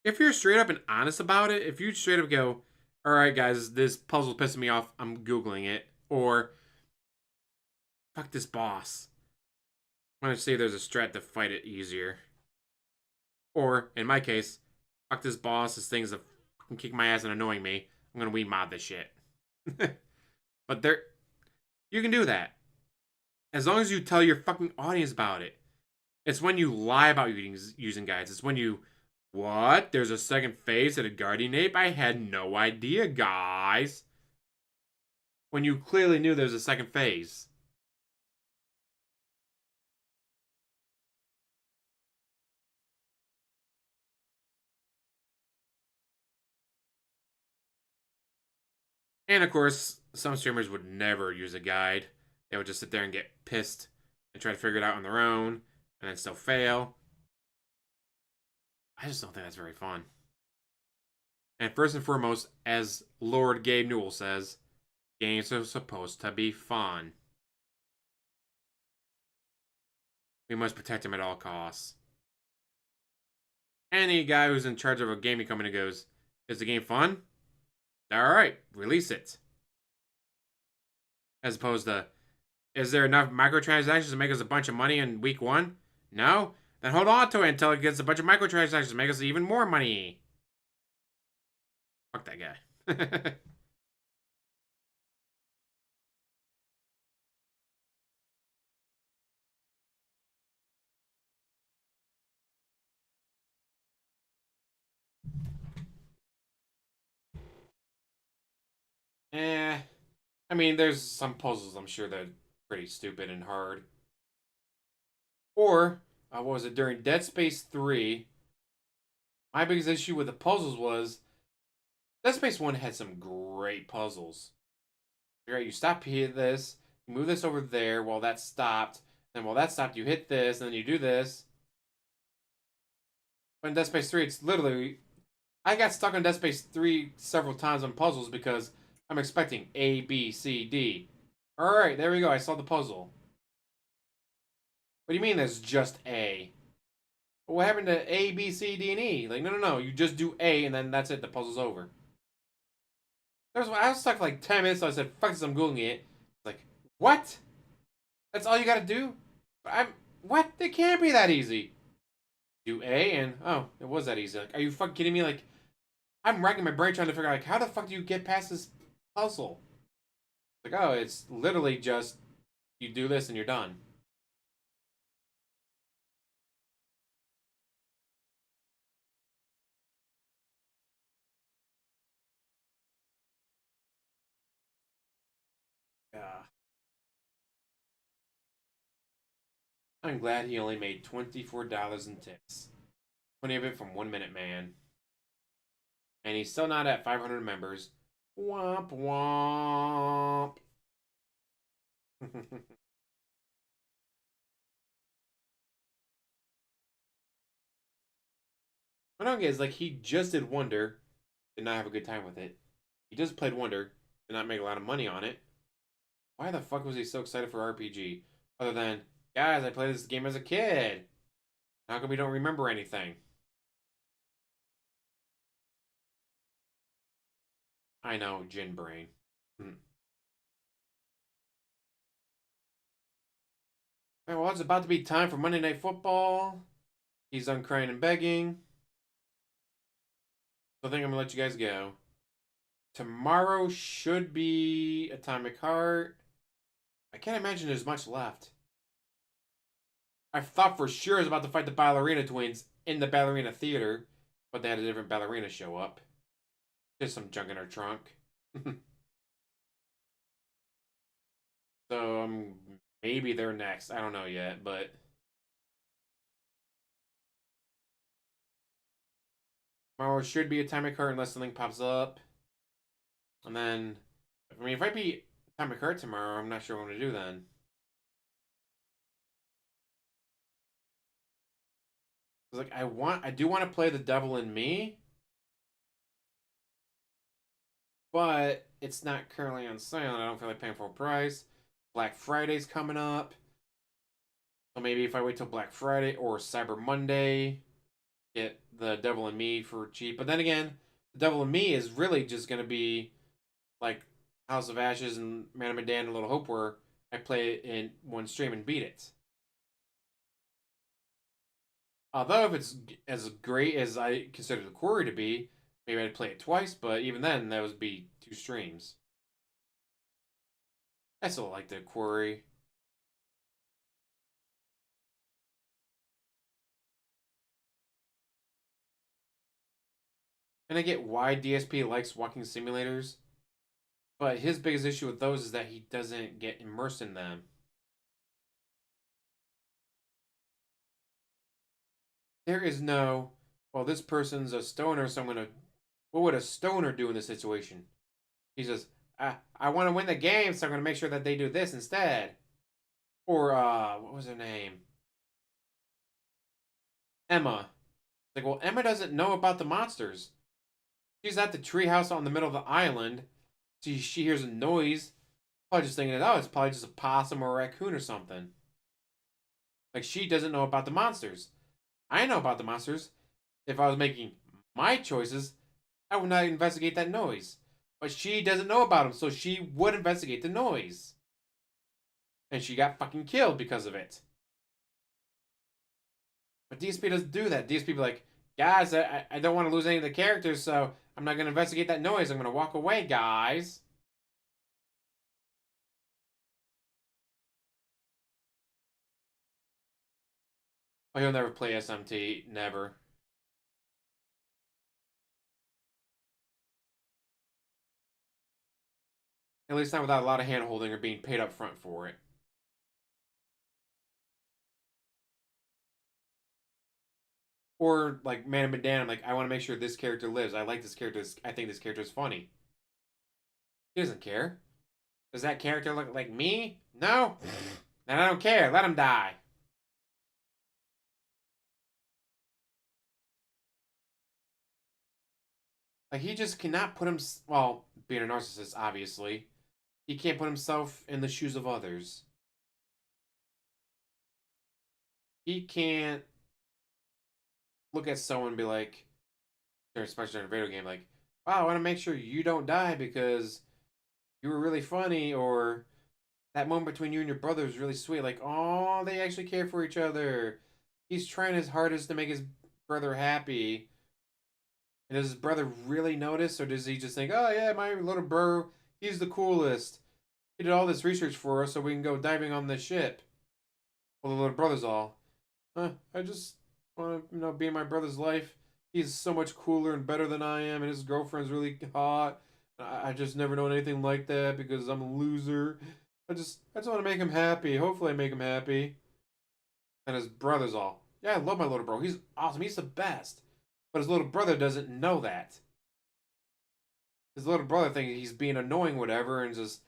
if you're straight up and honest about it, if you straight up go, all right, guys, this puzzle's pissing me off, I'm Googling it, or fuck this boss, I'm going to see there's a strat to fight it easier. Or, in my case, fuck this boss, this thing's a fucking kick my ass and annoying me, I'm going to Wii mod this shit. But you can do that. As long as you tell your fucking audience about it. It's when you lie about using guides. It's when you, what? There's a second phase at a Guardian Ape? I had no idea, guys. When you clearly knew there was a second phase. And of course, some streamers would never use a guide. They would just sit there and get pissed and try to figure it out on their own and then still fail. I just don't think that's very fun. And first and foremost, as Lord Gabe Newell says, games are supposed to be fun. We must protect them at all costs. Any guy who's in charge of a gaming company goes, is the game fun? Alright, release it. As opposed to, is there enough microtransactions to make us a bunch of money in week 1? No? Then hold on to it until it gets a bunch of microtransactions to make us even more money. Fuck that guy. I mean, there's some puzzles I'm sure that are pretty stupid and hard. Or, what was it, during Dead Space 3, my biggest issue with the puzzles was, Dead Space 1 had some great puzzles. Right, you stop here, this, you move this over there while that stopped, then while that stopped, you hit this, and then you do this. But in Dead Space 3, it's literally, I got stuck on Dead Space 3 several times on puzzles because I'm expecting A, B, C, D. Alright, there we go. I solved the puzzle. What do you mean there's just A? What happened to A, B, C, D, and E? Like, no. You just do A, and then that's it. The puzzle's over. I was stuck for like 10 minutes, so I said, fuck this, I'm Googling it. Like, what? That's all you gotta do? What? It can't be that easy. Do A, and, oh, it was that easy. Like, are you fucking kidding me? Like, I'm racking my brain trying to figure out, like, how the fuck do you get past this puzzle? Like, oh, it's literally just you do this and you're done. Yeah. I'm glad he only made $24 in tips. 20 of it from 1 Minute Man. And he's still not at 500 members. Womp womp. What I don't get is, like, he just did Wonder, did not have a good time with it. He just played Wonder, did not make a lot of money on it. Why the fuck was he so excited for RPG? Other than, guys, I played this game as a kid. How come we don't remember anything? I know, Gin Brain. Alright, well, it's about to be time for Monday Night Football. He's done crying and begging. So I think I'm going to let you guys go. Tomorrow should be Atomic Heart. I can't imagine there's much left. I thought for sure I was about to fight the Ballerina twins in the Ballerina Theater, but they had a different ballerina show up. Just some junk in her trunk. So maybe they're next. I don't know yet, but tomorrow should be Atomic Heart unless something pops up. And then, I mean, if I beat Atomic Heart tomorrow, I'm not sure what I'm gonna do then. Like I do want to play The Devil in Me, but it's not currently on sale, and I don't feel like paying full price. Black Friday's coming up, so maybe if I wait till Black Friday or Cyber Monday, get The Devil in Me for cheap. But then again, The Devil in Me is really just gonna be like House of Ashes and Man of Medan and Little Hope, where I play it in one stream and beat it. Although if it's as great as I consider the Quarry to be, maybe I'd play it twice, but even then, that would be 2 streams. I still like the Quarry. And I get why DSP likes walking simulators, but his biggest issue with those is that he doesn't get immersed in them. There is no, well, this person's a stoner, so I'm gonna. What would a stoner do in this situation? He says, I want to win the game, so I'm gonna make sure that they do this instead. Or what was her name? Emma. Like, well, Emma doesn't know about the monsters. She's at the treehouse on the middle of the island. She hears a noise. Probably just thinking, oh, it's probably just a possum or a raccoon or something. Like, she doesn't know about the monsters. I know about the monsters. If I was making my choices, I would not investigate that noise. But she doesn't know about them, so she would investigate the noise. And she got fucking killed because of it. But DSP doesn't do that. DSP be like, guys, I don't want to lose any of the characters, so I'm not going to investigate that noise. I'm going to walk away, guys. Oh, he'll never play SMT. Never. At least not without a lot of hand-holding or being paid up front for it. Or, like, Man of Medan, I'm like, I want to make sure this character lives. I like this character. I think this character is funny. He doesn't care. Does that character look like me? No? Then I don't care. Let him die. Like, he just cannot put him... Well, being a narcissist, obviously. He can't put himself in the shoes of others. He can't look at someone and be like, especially in a video game, like, wow, I want to make sure you don't die because you were really funny, or that moment between you and your brother was really sweet. Like, oh, they actually care for each other. He's trying his hardest to make his brother happy. And does his brother really notice, or does he just think, oh yeah, my little bro, he's the coolest. He did all this research for us so we can go diving on this ship. Well, the little brother's all, I just want to, be in my brother's life. He's so much cooler and better than I am, and his girlfriend's really hot. I just never known anything like that because I'm a loser. I just want to make him happy. Hopefully I make him happy. And his brother's all, yeah, I love my little bro. He's awesome. He's the best. But his little brother doesn't know that. His little brother thinks he's being annoying, whatever, and just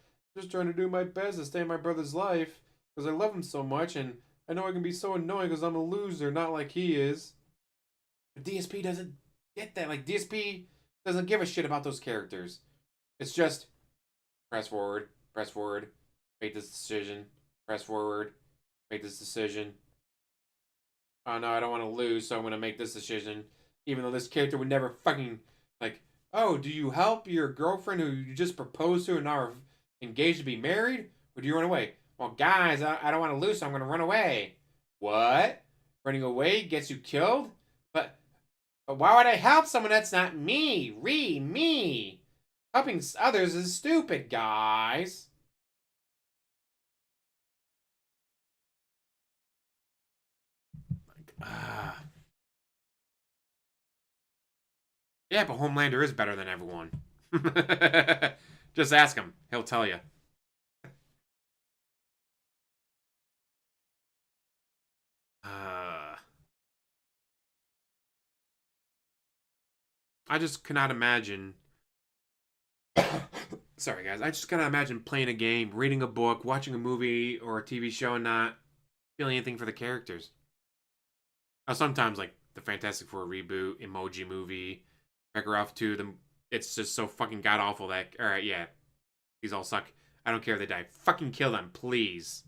trying to do my best to stay in my brother's life because I love him so much, and I know I can be so annoying because I'm a loser, not like he is. But DSP doesn't get that. Like, DSP doesn't give a shit about those characters. It's just press forward, make this decision, press forward, make this decision. Oh no, I don't want to lose, so I'm going to make this decision. Even though this character would never fucking, like, oh, do you help your girlfriend who you just proposed to and now are engaged to be married? Or do you run away? Well, guys, I don't want to lose, so I'm going to run away. What? Running away gets you killed? But why would I help someone that's not me? Reee, me. Helping others is stupid, guys. Yeah, but Homelander is better than everyone. Just ask him. He'll tell you. I just cannot imagine. Sorry, guys. I just cannot imagine playing a game, reading a book, watching a movie or a TV show, and not feeling anything for the characters. Now, sometimes, like the Fantastic Four reboot, Emoji Movie, Wreck-It 2, it's just so fucking god awful that, all right, yeah, these all suck. I don't care if they die. Fucking kill them, please.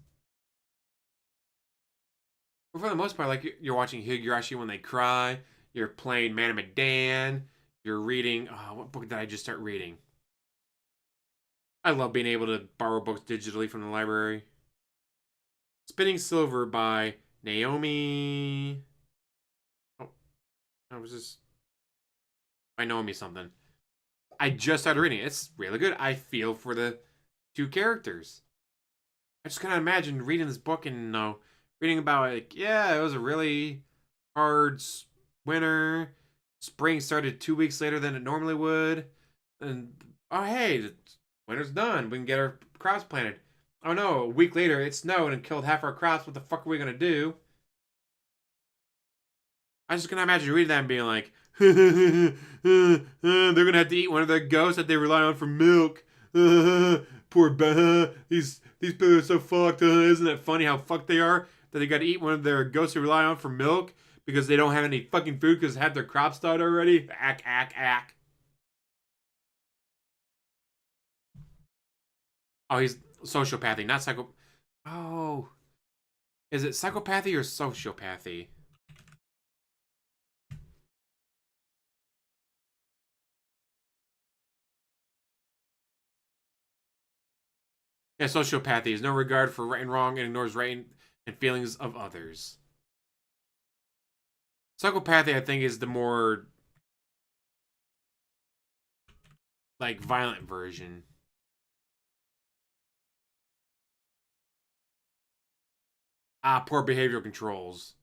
But for the most part, like you're watching Higurashi when they cry, you're playing Man of Medan, you're reading. Oh, what book did I just start reading? I love being able to borrow books digitally from the library. Spinning Silver by Naomi. Oh, I was just by Naomi something. I just started reading it. It's really good. I feel for the two characters. I just cannot imagine reading this book and reading about like, yeah, it was a really hard winter. Spring started 2 weeks later than it normally would, and oh hey, the winter's done. We can get our crops planted. Oh no, a week later it snowed and killed half our crops. What the fuck are we gonna do? I just cannot imagine reading that and being like, they're gonna have to eat one of their goats that they rely on for milk. Poor these people are so fucked. Isn't it funny how fucked they are that they got to eat one of their goats they rely on for milk because they don't have any fucking food because they had their crops died already? Ack, ack, ack. Oh, he's sociopathy, not psycho. Oh, is it psychopathy or sociopathy? Yeah, sociopathy is no regard for right and wrong and ignores right and feelings of others. Psychopathy, I think, is the more like violent version. Poor behavioral controls.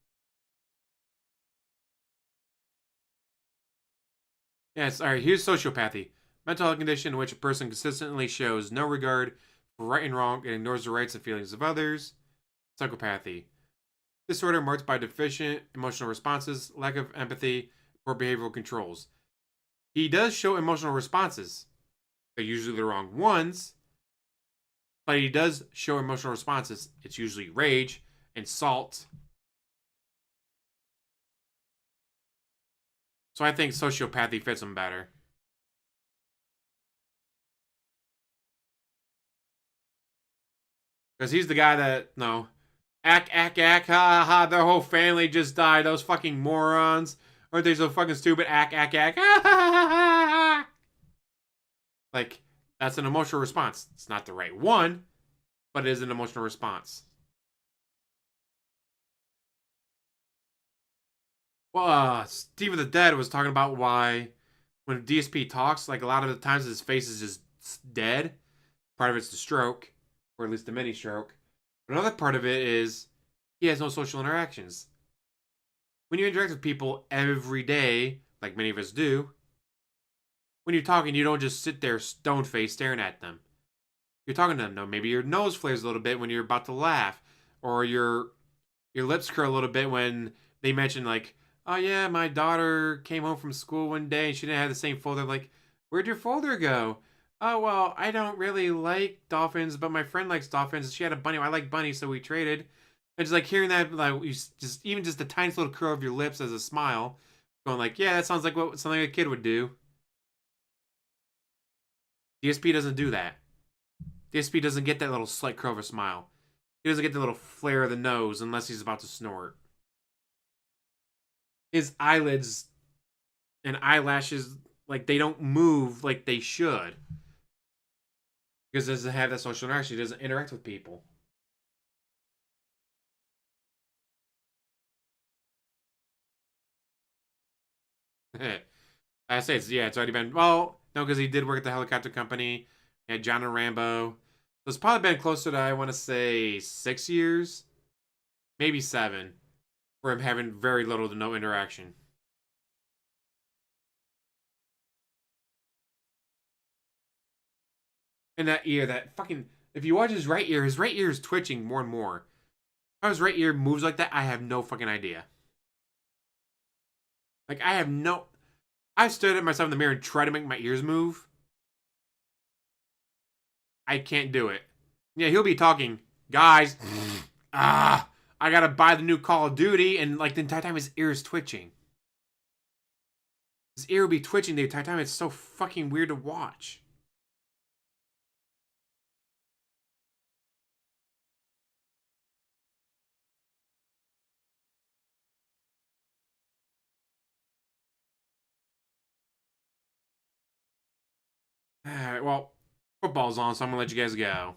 Yes, alright, here's sociopathy. Mental health condition in which a person consistently shows no regard for right and wrong and ignores the rights and feelings of others. Psychopathy. Disorder marked by deficient emotional responses, lack of empathy, poor behavioral controls. He does show emotional responses. They're usually the wrong ones, but he does show emotional responses. It's usually rage and salt. So I think sociopathy fits him better. Because he's the guy that, no, ack, ack, ack, ha, ha, ha, their whole family just died. Those fucking morons. Aren't they so fucking stupid? Ack, ack, ack, ha, ha, ha, ha. Like, that's an emotional response. It's not the right one, but it is an emotional response. Well, Steve of the Dead was talking about why when DSP talks, like a lot of the times his face is just dead. Part of it's the stroke, or at least the mini stroke. But another part of it is he has no social interactions. When you interact with people every day, like many of us do, when you're talking, you don't just sit there stone faced staring at them. You're talking to them. No, maybe your nose flares a little bit when you're about to laugh, or your lips curl a little bit when they mention like, oh yeah, my daughter came home from school one day and she didn't have the same folder. I'm like, where'd your folder go? Oh well, I don't really like dolphins, but my friend likes dolphins. She had a bunny. I like bunnies, so we traded. And just like hearing that, like you just even just the tiniest little curl of your lips as a smile, going like, yeah, that sounds like what something a kid would do. DSP doesn't do that. DSP doesn't get that little slight curl of a smile. He doesn't get the little flare of the nose unless he's about to snort. His eyelids and eyelashes, like, they don't move like they should. Because he doesn't have that social interaction. He doesn't interact with people. I say it's already been, well, No, because he did work at the helicopter company. He had John and Rambo. So it's probably been closer to, I want to say, 6 years. Maybe 7. For him having very little to no interaction. And that ear, that fucking... If you watch his right ear is twitching more and more. How his right ear moves like that, I have no fucking idea. Like, I have no... I stood at myself in the mirror and tried to make my ears move. I can't do it. Yeah, he'll be talking, guys, I gotta buy the new Call of Duty, and like the entire time his ear is twitching. His ear will be twitching the entire time. It's so fucking weird to watch. Alright, well, football's on, so I'm gonna let you guys go.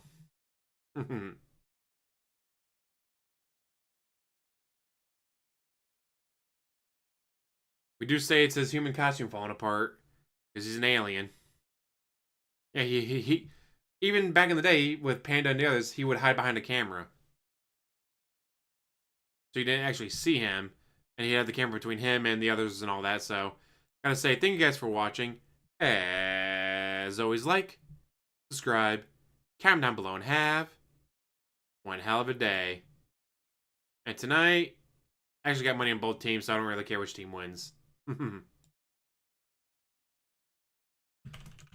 We do say it's his human costume falling apart, because he's an alien. Yeah, he even back in the day with Panda and the others, he would hide behind a camera. So you didn't actually see him, and he had the camera between him and the others and all that, so gotta say, thank you guys for watching. As always, like, subscribe, comment down below, and have one hell of a day. And tonight, I actually got money on both teams, so I don't really care which team wins.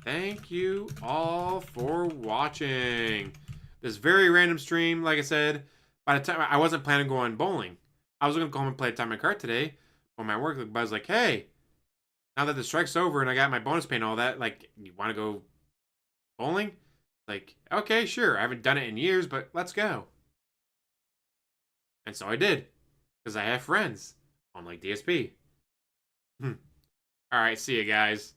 Thank you all for watching this very random stream. Like I said, by the time I wasn't planning on going bowling, I was gonna go home and play Time My Cart today. When my work, but I was like, hey, now that the strike's over and I got my bonus pay and all that, like, you want to go bowling? Like, okay, sure. I haven't done it in years, but let's go. And so I did, because I have friends, unlike DSP. All right, see you guys.